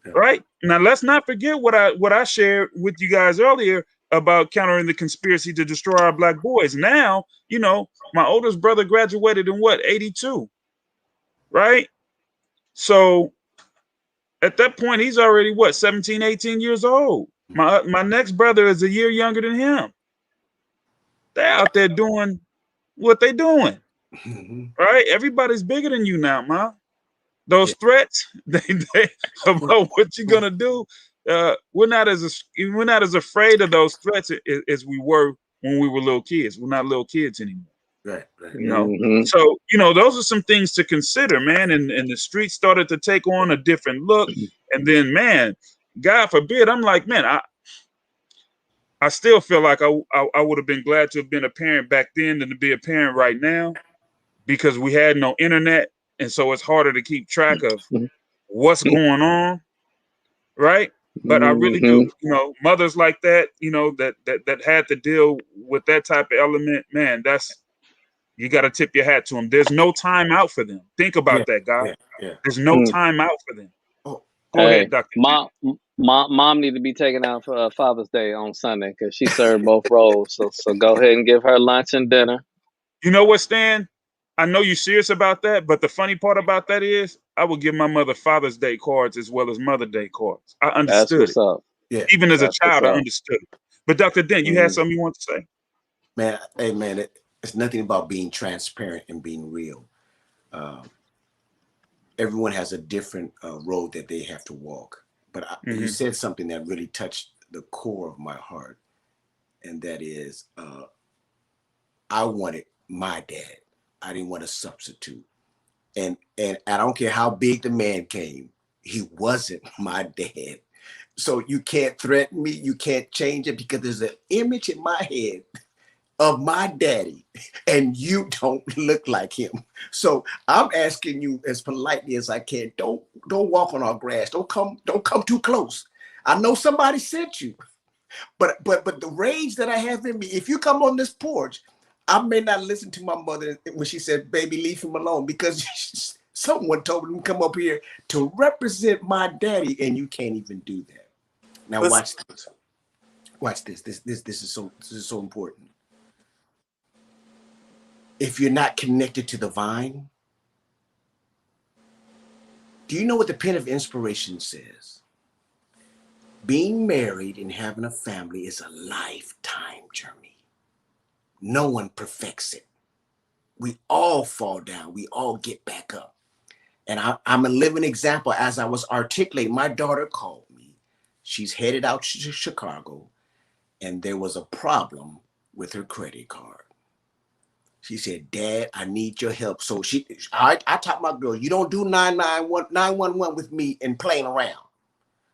Right? Now let's not forget what I shared with you guys earlier about countering the conspiracy to destroy our black boys. Now, my oldest brother graduated in 82, right? So at that point, he's already 17, 18 years old. My next brother is a year younger than him. They're out there doing what they're doing, right? Everybody's bigger than you now, ma. Those threats, they about what you're gonna do. We're not as afraid of those threats as we were when we were little kids. We're not little kids anymore. Right. So those are some things to consider, man. And the streets started to take on a different look. And then, man, God forbid, I'm like, man, I still feel like I would have been glad to have been a parent back then than to be a parent right now, because we had no internet, and so it's harder to keep track of what's going on, right? But I really do, mothers like that, that had to deal with that type of element, man, you got to tip your hat to them. There's no time out for them. Think about that, guys. There's no time out for them. Go ahead, Dr. Mom need to be taken out for Father's Day on Sunday because she served both roles. So go ahead and give her lunch and dinner. You know what, Stan? I know you're serious about that, but the funny part about that is I would give my mother Father's Day cards as well as Mother Day cards. I understood That's what's up. Yeah. Even as a child, I understood it. But Dr. Dent, you had something you want to say? Man, hey, man, it's nothing about being transparent and being real. Everyone has a different road that they have to walk. But you said something that really touched the core of my heart, and that is I wanted my dad. I didn't want a substitute. And I don't care how big the man came, he wasn't my dad. So you can't threaten me. You can't change it, because there's an image in my head of my daddy, and you don't look like him. So I'm asking you as politely as I can, don't walk on our grass. Don't come too close. I know somebody sent you, but the rage that I have in me, if you come on this porch, I may not listen to my mother when she said, baby, leave him alone, because someone told me to come up here to represent my daddy, and you can't even do that. Now watch this. Watch this. This is so important. If you're not connected to the vine, do you know what the pen of inspiration says? Being married and having a family is a lifetime journey. No one perfects it. We all fall down. We all get back up. And I'm a living example. As I was articulating, my daughter called me. She's headed out to Chicago, and there was a problem with her credit card. She said, Dad, I need your help. So I taught my girl, you don't do 911 with me and playing around.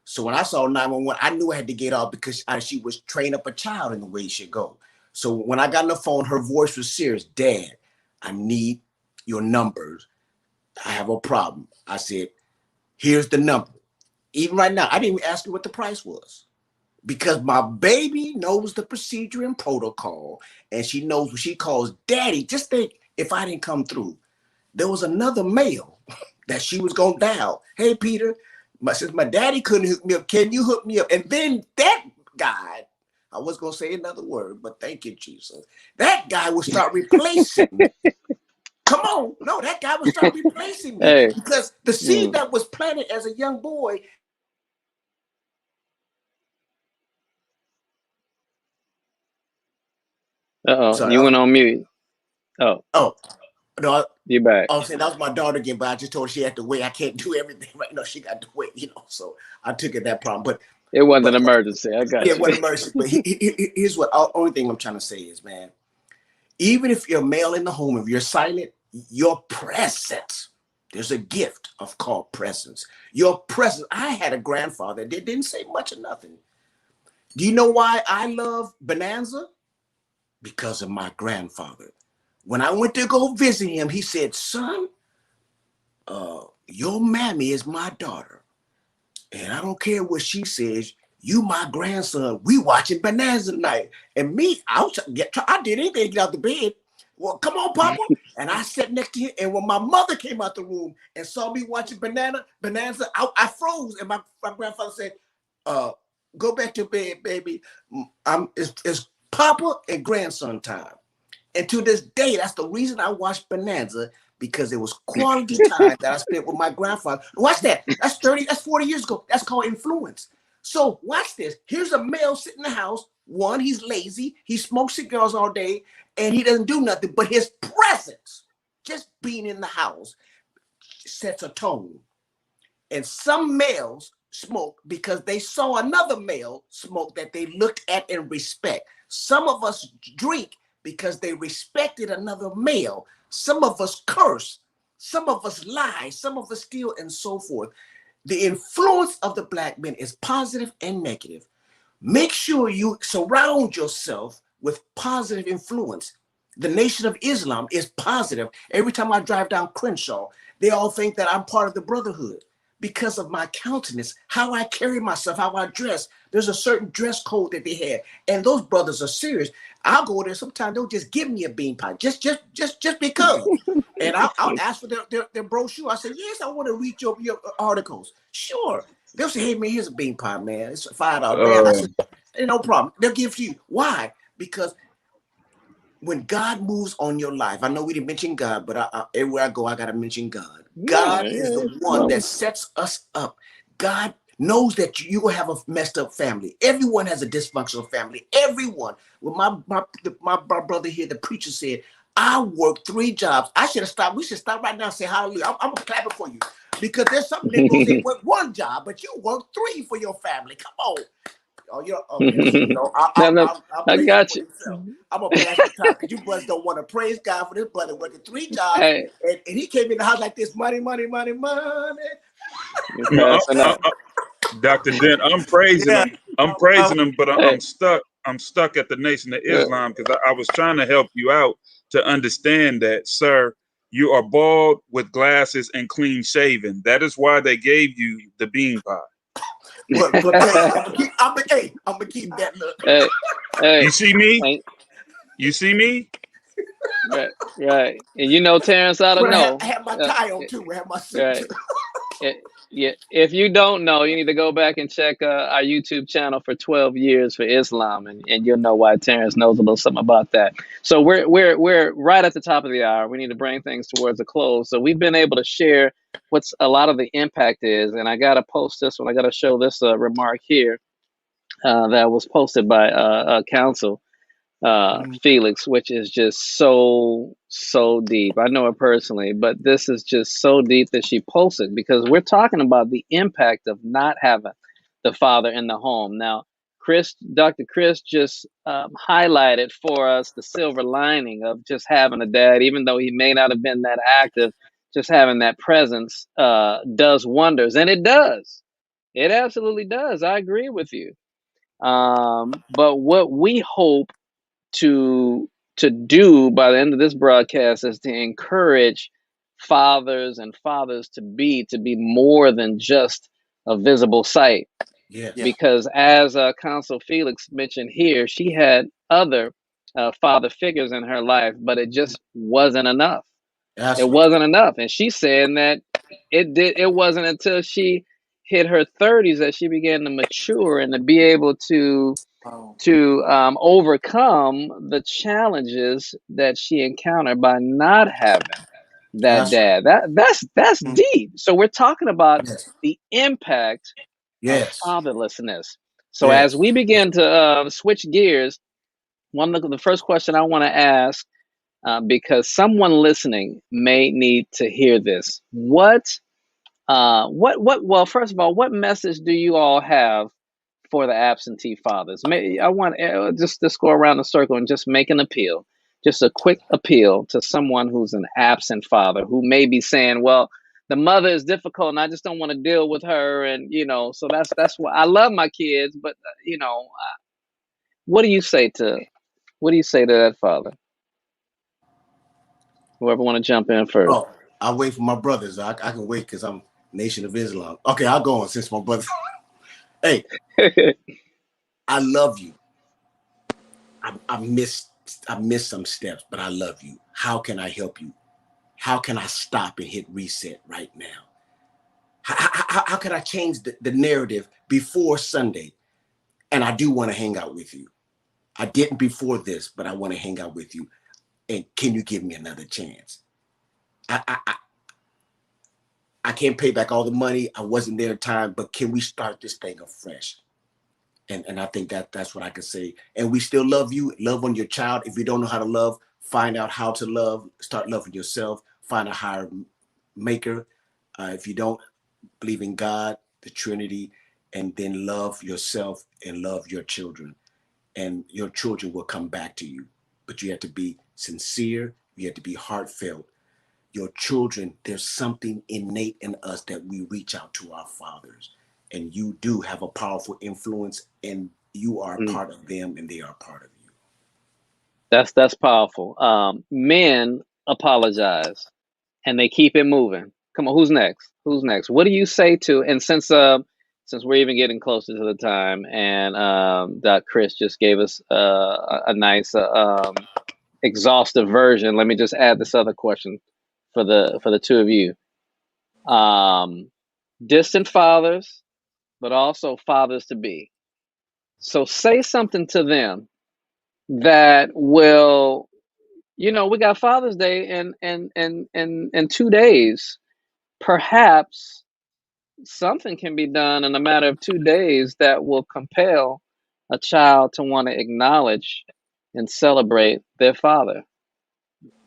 So when I saw 911, I knew I had to get off, because she was train up a child in the way it should go. So when I got on the phone, her voice was serious. Dad, I need your numbers. I have a problem. I said, here's the number. Even right now, I didn't even ask her what the price was because my baby knows the procedure and protocol, and she knows what she calls daddy. Just think if I didn't come through, there was another male that she was going to dial. Hey, Peter, since my daddy couldn't hook me up, can you hook me up? And then that guy, I was going to say another word, but thank you, Jesus. That guy would start replacing me. Come on. No, that guy would start replacing me Hey. because the seed that was planted as a young boy. Sorry, You went on mute. Oh, no, you back. I was saying that was my daughter again, but I just told her she had to wait. I can't do everything right now. She got to wait, So I took it that problem. But it wasn't an emergency. I got you. It wasn't an emergency. But here's what only thing I'm trying to say is, man, even if you're male in the home, if you're silent, your presence, there's a gift of called presence. Your presence. I had a grandfather that didn't say much or nothing. Do you know why I love Bonanza? Because of my grandfather. When I went to go visit him, he said, son, your mammy is my daughter. And I don't care what she says. You my grandson. We watching Bonanza tonight. And me, I did anything to get out the bed. Well, come on, Papa. And I sat next to him. And when my mother came out the room and saw me watching Bonanza, I froze. And my grandfather said, go back to bed, baby. It's Papa and grandson time. And to this day, that's the reason I watched Bonanza, because it was quality time that I spent with my grandfather. Watch that. That's 40 years ago. That's called influence. So watch this. Here's a male sitting in the house. One, he's lazy. He smokes cigars all day, and he doesn't do nothing. But his presence, just being in the house, sets a tone. And some males smoke because they saw another male smoke that they looked at and respect. Some of us drink because they respected another male. Some of us curse. Some of us lie. Some of us steal, and so forth. The influence of the black men is positive and negative. Make sure you surround yourself with positive influence. The Nation of Islam is positive. Every time I drive down Crenshaw, they all think that I'm part of the brotherhood because of my countenance, how I carry myself, how I dress. There's a certain dress code that they have, and those brothers are serious. I'll go there sometimes. They'll just give me a bean pie, just because. And I'll ask for their brochure. I say, yes, I want to read your articles. Sure. They'll say, hey, man, here's a bean pie, man. It's $5. Man, I said, hey, no problem. They'll give to you. Why? Because when God moves on your life, I know we didn't mention God, but everywhere I go, I got to mention God. God is the one that sets us up. God knows that you will have a messed up family. Everyone has a dysfunctional family. Everyone. Well, my brother here, the preacher, said, I worked 3 jobs. I should have stopped. We should stop right now and say hallelujah. I'm clapping for you, because there's some niggas that work 1 job, but you work 3 for your family. Come on. Oh, you're okay. So I got you. I'm gonna pass the time because you brothers don't want to praise God for this brother working 3 jobs, and he came in the house like this, money. Dr. Dent, I'm praising him. I'm praising him, but I'm stuck. I'm stuck at the Nation of Islam because I was trying to help you out to understand that, sir, you are bald with glasses and clean shaven. That is why they gave you the bean pie. But I'm gonna keep that look. Hey, you see me? You see me? Right. And you know, Terrence ought to know. I have my tie on too. I have my suit too. Yeah. If you don't know, you need to go back and check our YouTube channel for 12 years for Islam, and you'll know why Terrence knows a little something about that. So we're right at the top of the hour. We need to bring things towards a close. So we've been able to share what's a lot of the impact is, and I got to post this one. I got to show this remark here that was posted by counsel. Felix, which is just so deep. I know her personally, but this is just so deep that she posted, because we're talking about the impact of not having the father in the home. Now, Dr. Chris just highlighted for us the silver lining of just having a dad, even though he may not have been that active. Just having that presence does wonders, and it does. It absolutely does. I agree with you. But what we hope to do by the end of this broadcast is to encourage fathers and fathers to be more than just a visible sight. Yes. Yeah. Because as Consul Felix mentioned here, she had other father figures in her life, but it just wasn't enough. That's It right. wasn't enough. And she's saying that it wasn't until she hit her 30s that she began to mature and to be able to Oh. overcome the challenges that she encountered by not having that That's right. dad. That's Mm. deep. So we're talking about Yes. the impact of Yes. fatherlessness. So as Yes. we begin to switch gears, the first question I want to ask, because someone listening may need to hear this. Well, first of all, what message do you all have for the absentee fathers? I want just go around the circle and just make an appeal, just a quick appeal to someone who's an absent father who may be saying, "Well, the mother is difficult, and I just don't want to deal with her," and so that's why I love my kids, but what do you say to that father? Whoever want to jump in first. Oh, I'll wait for my brothers. I can wait because I'm Nation of Islam. Okay, I'll go on since my brother. Hey, I love you. I missed some steps, but I love you. How can I help you? How can I stop and hit reset right now? How can I change the narrative before Sunday? And I do want to hang out with you. I didn't before this, but I want to hang out with you. And can you give me another chance? I can't pay back all the money. I wasn't there in time, but can we start this thing afresh? And I think that's what I can say. And we still love you. Love on your child. If you don't know how to love, find out how to love. Start loving yourself. Find a higher maker. If you don't believe in God, the Trinity, and then love yourself and love your children. And your children will come back to you. But you have to be sincere. You have to be heartfelt. Your children, there's something innate in us that we reach out to our fathers. And you do have a powerful influence, and you are a Mm, part of them, and they are a part of you. that's powerful. Men apologize and they keep it moving. Come on, who's next? Who's next? What do you say to? And since we're even getting closer to the time, and Doc Chris just gave us a nice exhaustive version. Let me just add this other question for the two of you. Um, Distant fathers, but also fathers to be. So say something to them that will, we got Father's Day in 2 days. Perhaps something can be done in a matter of 2 days that will compel a child to want to acknowledge and celebrate their father.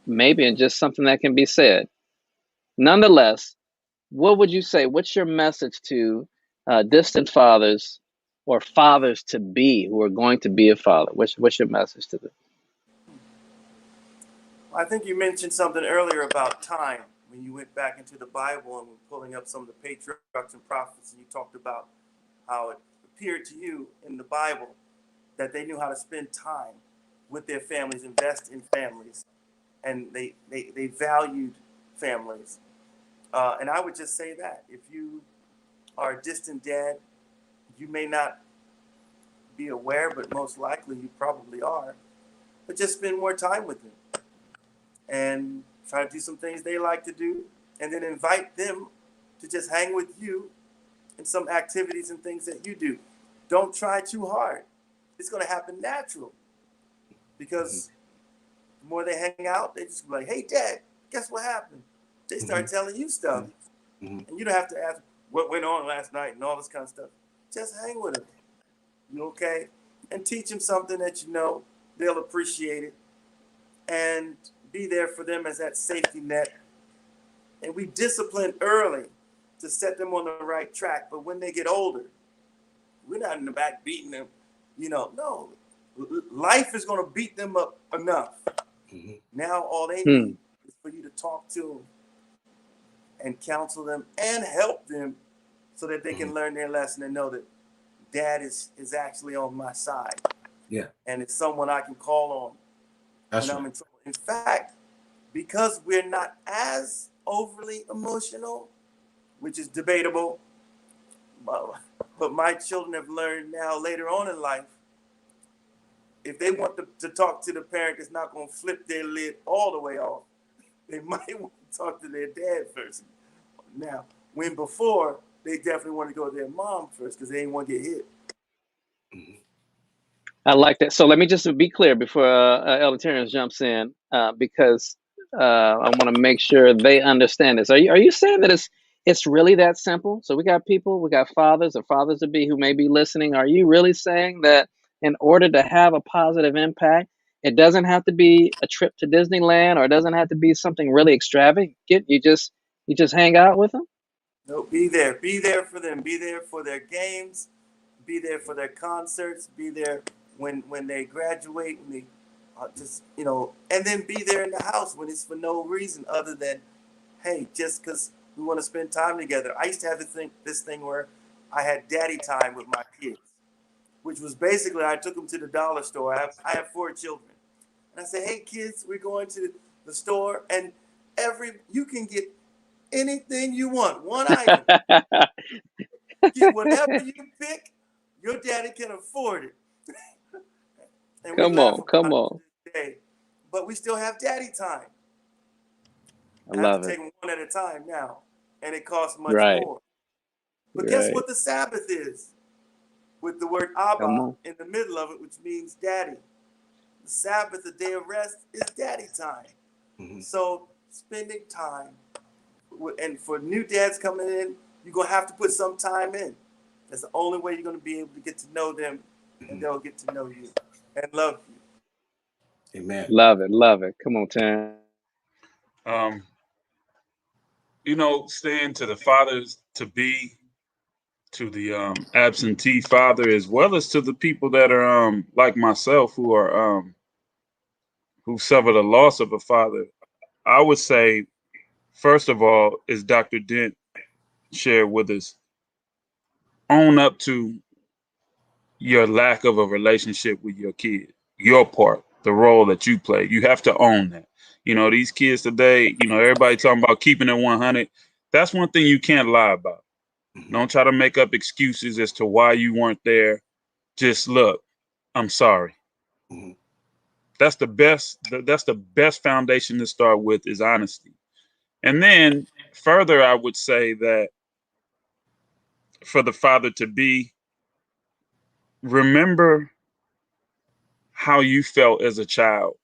Maybe in just something that can be said. Nonetheless, what would you say? What's your message to distant fathers or fathers to be who are going to be a father? What's your message to them? I think you mentioned something earlier about time when you went back into the Bible and were pulling up some of the patriarchs and prophets, and you talked about how it appeared to you in the Bible that they knew how to spend time with their families, invest in families, and they valued families. And I would just say that if you are a distant dad, you may not be aware, but most likely you probably are. But just spend more time with them and try to do some things they like to do, and then invite them to just hang with you in some activities and things that you do. Don't try too hard. It's going to happen natural because the more they hang out, they just be like, "Hey, Dad, guess what happened?" They start telling you stuff, Mm-hmm. and you don't have to ask what went on last night and all this kind of stuff. Just hang with them. You okay? And teach them something that you know they'll appreciate it, and be there for them as that safety net. And we discipline early to set them on the right track. But when they get older, we're not in the back beating them. No, life is going to beat them up enough. Mm-hmm. Now all they Hmm. need is for you to talk to them and counsel them and help them so that they can learn their lesson and know that dad is actually on my side. Yeah. And it's someone I can call on That's when right. I'm in trouble. In fact, because we're not as overly emotional, which is debatable, But my children have learned now later on in life, if they want to talk to the parent that's not going to flip their lid all the way off, they might want to talk to their dad first. Now, when before, they definitely want to go to their mom first because they ain't want to get hit. I like that. So let me just be clear before Elder Terrence jumps in, because I want to make sure they understand this. Are you saying that it's really that simple? So we got people, we got fathers or fathers to be who may be listening. Are you really saying that in order to have a positive impact, it doesn't have to be a trip to Disneyland, or it doesn't have to be something really extravagant? You just hang out with them? No, be there. Be there for them. Be there for their games. Be there for their concerts. Be there when they graduate. When they just and then be there in the house when it's for no reason other than, hey, just because we want to spend time together. I used to have this thing where I had daddy time with my kids, which was basically I took them to the dollar store. I have 4 children, and I said, hey kids, we're going to the store, and you can get anything you want, one item. Get whatever you pick, your daddy can afford it. And we Come laugh on, come about it on. to this day. But we still have daddy time. I I have love to it. take them one at a time now, and it costs much Right, more. But guess right. what the Sabbath is? With the word Come Abba on. in the middle of it, which means daddy. The Sabbath, the day of rest, is daddy time. Mm-hmm. So spending time, and for new dads coming in, you're going to have to put some time in. That's the only way you're going to be able to get to know them, and they'll get to know you and love you. Amen. Love it, love it. Come on, Terrence. Um, Stan, to the fathers to be, to the absentee father, as well as to the people that are like myself who suffer the loss of a father. I would say, first of all, as Dr. Dent shared with us, own up to your lack of a relationship with your kid, your part, the role that you play. You have to own that. These kids today, everybody talking about keeping it 100. That's one thing you can't lie about. Mm-hmm. Don't try to make up excuses as to why you weren't there. Just look, I'm sorry. Mm-hmm. That's the best. That's the best foundation to start with is honesty. And then further, I would say that for the father to be, remember how you felt as a child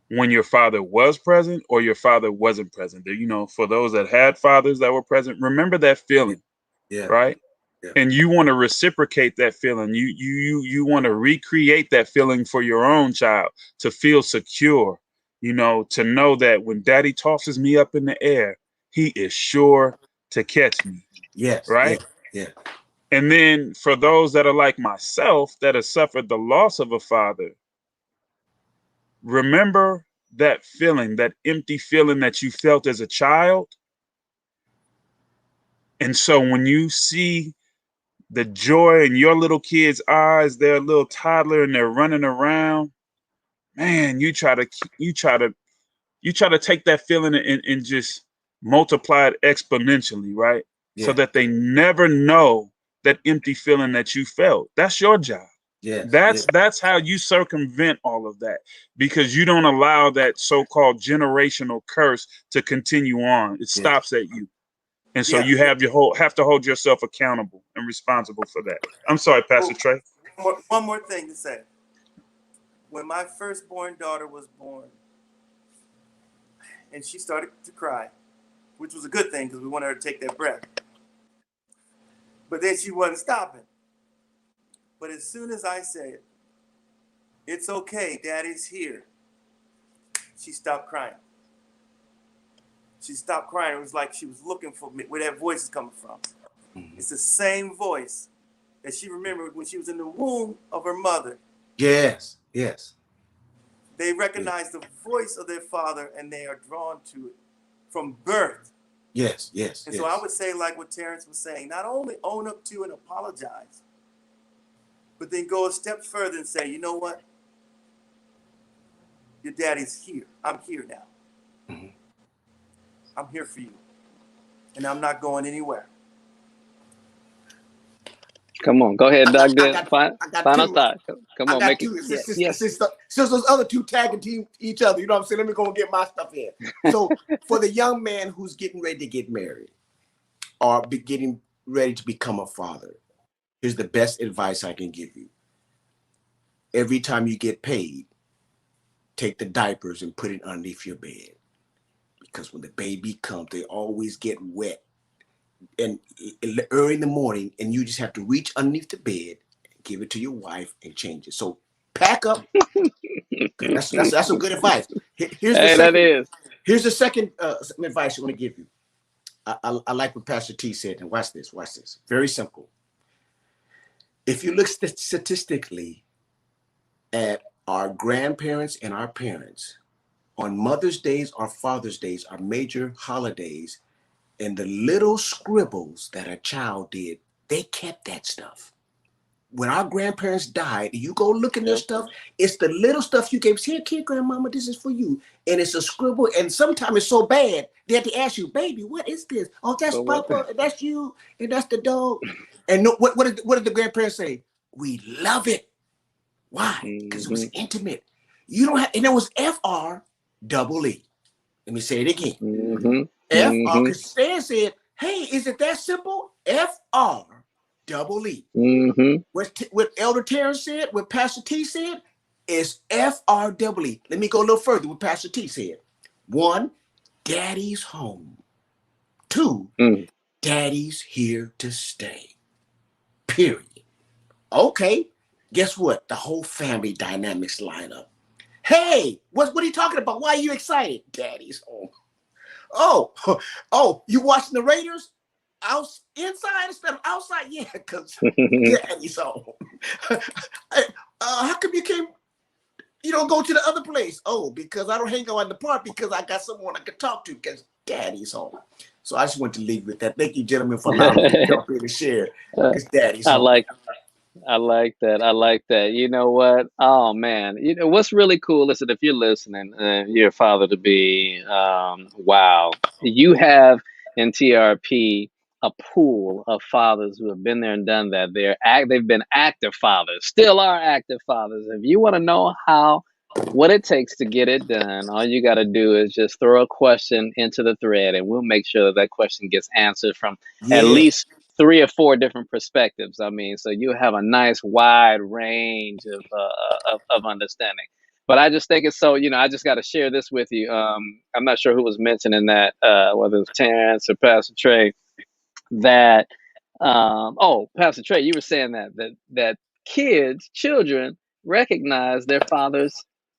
when your father was present or your father wasn't present. For those that had fathers that were present, remember that feeling, Yeah. right? Yeah. And you want to reciprocate that feeling. You want to recreate that feeling for your own child to feel secure, to know that when daddy tosses me up in the air, he is sure to catch me. Yes. Right. Yeah. And then for those that are like myself that have suffered the loss of a father, remember that feeling, that empty feeling that you felt as a child. And so when you see the joy in your little kid's eyes, they're a little toddler and they're running around, man, you try to take that feeling and just multiply it exponentially, right? So Yeah. that they never know that empty feeling that you felt. That's your job. Yes. That's how you circumvent all of that, because you don't allow that so-called generational curse to continue on. It Yes. stops at you. And so Yeah. you have to hold yourself accountable and responsible for that. I'm sorry, Pastor Trés. One more thing to say. When my firstborn daughter was born, and she started to cry, which was a good thing because we wanted her to take that breath. But then she wasn't stopping. But as soon as I said, it's okay, daddy's here, she stopped crying. She stopped crying. It was like she was looking for me, where that voice is coming from. Mm-hmm. It's the same voice that she remembered when she was in the womb of her mother. Yes. Yes. They recognize the voice of their father and they are drawn to it from birth. Yes. Yes. And so I would say, like what Terrence was saying, not only own up to and apologize, but then go a step further and say, you know what? Your daddy's here. I'm here now. Mm-hmm. I'm here for you. And I'm not going anywhere. Come on, go ahead, Doug. I Dent. got I got Final two. thought. Come I on, got make it. two. Yeah, yes. Since those other two tagging team each other, you know what I'm saying? Let me go and get my stuff in. So for the young man who's getting ready to get married or getting ready to become a father, here's the best advice I can give you. Every time you get paid, take the diapers and put it underneath your bed. Because when the baby comes, they always get wet. And early in the morning, and you just have to reach underneath the bed, give it to your wife, and change it. So pack up. That's some good advice. Here's the Hey, that second. is. Here's the second advice I want to give you. I like what Pastor T said, and watch this. Watch this. Very simple. If you look statistically at our grandparents and our parents, on Mother's Days or Father's Days are major holidays, and the little scribbles that a child did, they kept that stuff. When our grandparents died, you go look in their Yep. stuff, it's the little stuff you gave. Here, kid, grandmama, this is for you. And it's a scribble. And sometimes it's so bad, they have to ask you, baby, what is this? Oh, that's So what? Papa, and that's you, and that's the dog. And what did the grandparents say? We love it. Why? Because it was Mm-hmm. intimate. You don't have, and it was FR double E. Let me say it again. Mm-hmm. FR, Mm-hmm. because Stan said, hey, is it that simple? FR double E. Mm-hmm. What Elder Terrence said, what Pastor T said, is FRWE. Let me go a little further. What Pastor T said. 1, Daddy's home. 2, Mm. Daddy's here to stay. Period. Okay. Guess what? The whole family dynamics line up. Hey, what are you talking about? Why are you excited? Daddy's home. Oh, you watching the Raiders? Inside instead of outside? Yeah, because Daddy's home. How come you don't go to the other place? Oh, because I don't hang out in the park because I got someone I can talk to because Daddy's home. So I just want to leave with that. Thank you, gentlemen, for allowing me to jump in and share because Daddy's I home. like that. I like that. You know what? Oh man. You know what's really cool? Listen, if you're listening, you're a father to be. Wow. You have in TRP a pool of fathers who have been there and done that. They've been active fathers, still are active fathers. If you want to know what it takes to get it done, all you got to do is just throw a question into the thread, and we'll make sure that question gets answered from at Yeah. least 3 or 4 different perspectives. I mean, so you have a nice wide range of understanding. But I just think it's so, I just got to share this with you. I'm not sure who was mentioning that, whether it's Terrence or Pastor Tré, that Pastor Tré, you were saying that children recognize their father's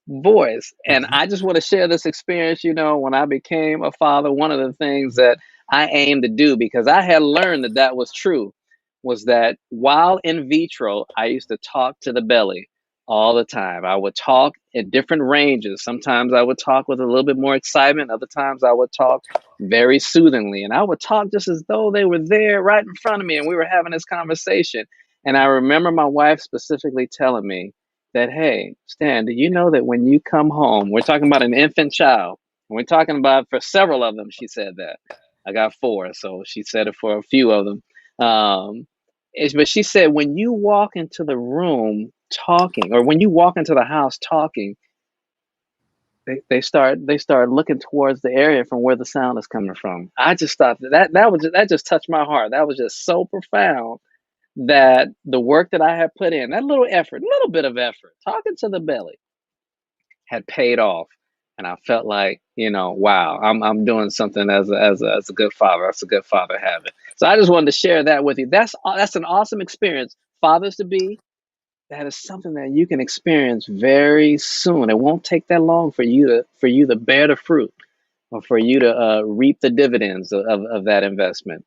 voice. And Mhm. I just want to share this experience. When I became a father, one of the things that I aimed to do, because I had learned that was true, was that while in vitro, I used to talk to the belly all the time. I would talk at different ranges. Sometimes I would talk with a little bit more excitement. Other times I would talk very soothingly. And I would talk just as though they were there right in front of me and we were having this conversation. And I remember my wife specifically telling me that, hey, Stan, do you know that when you come home, we're talking about an infant child, and we're talking about for several of them, she said that. I got 4, so she said it for a few of them. But she said, when you walk into the room talking, or when you walk into the house talking, they start looking towards the area from where the sound is coming from. I just thought that just touched my heart. That was just so profound, that the work that I had put in, that little bit of effort, talking to the belly, had paid off. And I felt like, wow, I'm doing something as a good father. That's a good father habit. So I just wanted to share that with you. That's an awesome experience, fathers to be. That is something that you can experience very soon. It won't take that long for you to bear the fruit, or for you to reap the dividends of that investment.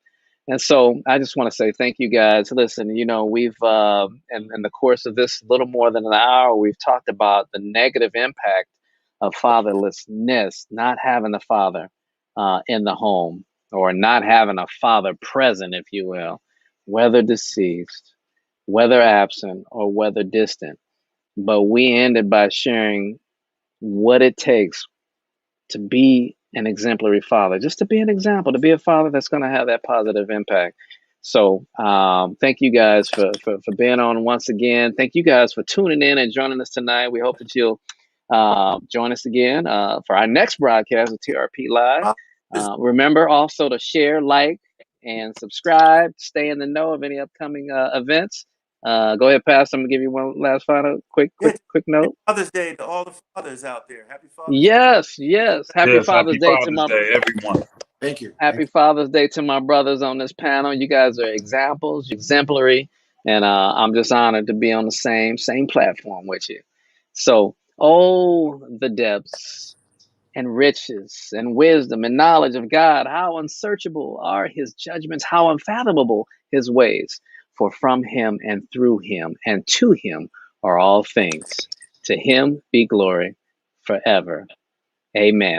And so I just want to say thank you guys. Listen, we've in the course of this little more than an hour, we've talked about the negative impact of fatherlessness, not having the father in the home, or not having a father present, if you will, whether deceased, whether absent, or whether distant. But we ended by sharing what it takes to be an exemplary father, just to be an example, to be a father that's going to have that positive impact. So thank you guys for being on once again. Thank you guys for tuning in and joining us tonight. We hope that you'll join us again for our next broadcast of TRP Live. Remember also to share, like, and subscribe. Stay in the know of any upcoming events. Go ahead, Pastor. I'm gonna give you one last final quick note. Father's Day to all the fathers out there. Happy Father's Day. Yes. Happy Yes, Father's happy Day to Father's my Day, everyone. Thank you. Happy Father's Day to my brothers on this panel. You guys are examples, exemplary, and I'm just honored to be on the same platform with you. So, oh, the depths and riches and wisdom and knowledge of God, how unsearchable are his judgments, how unfathomable his ways. For from him and through him and to him are all things. To him be glory forever. Amen.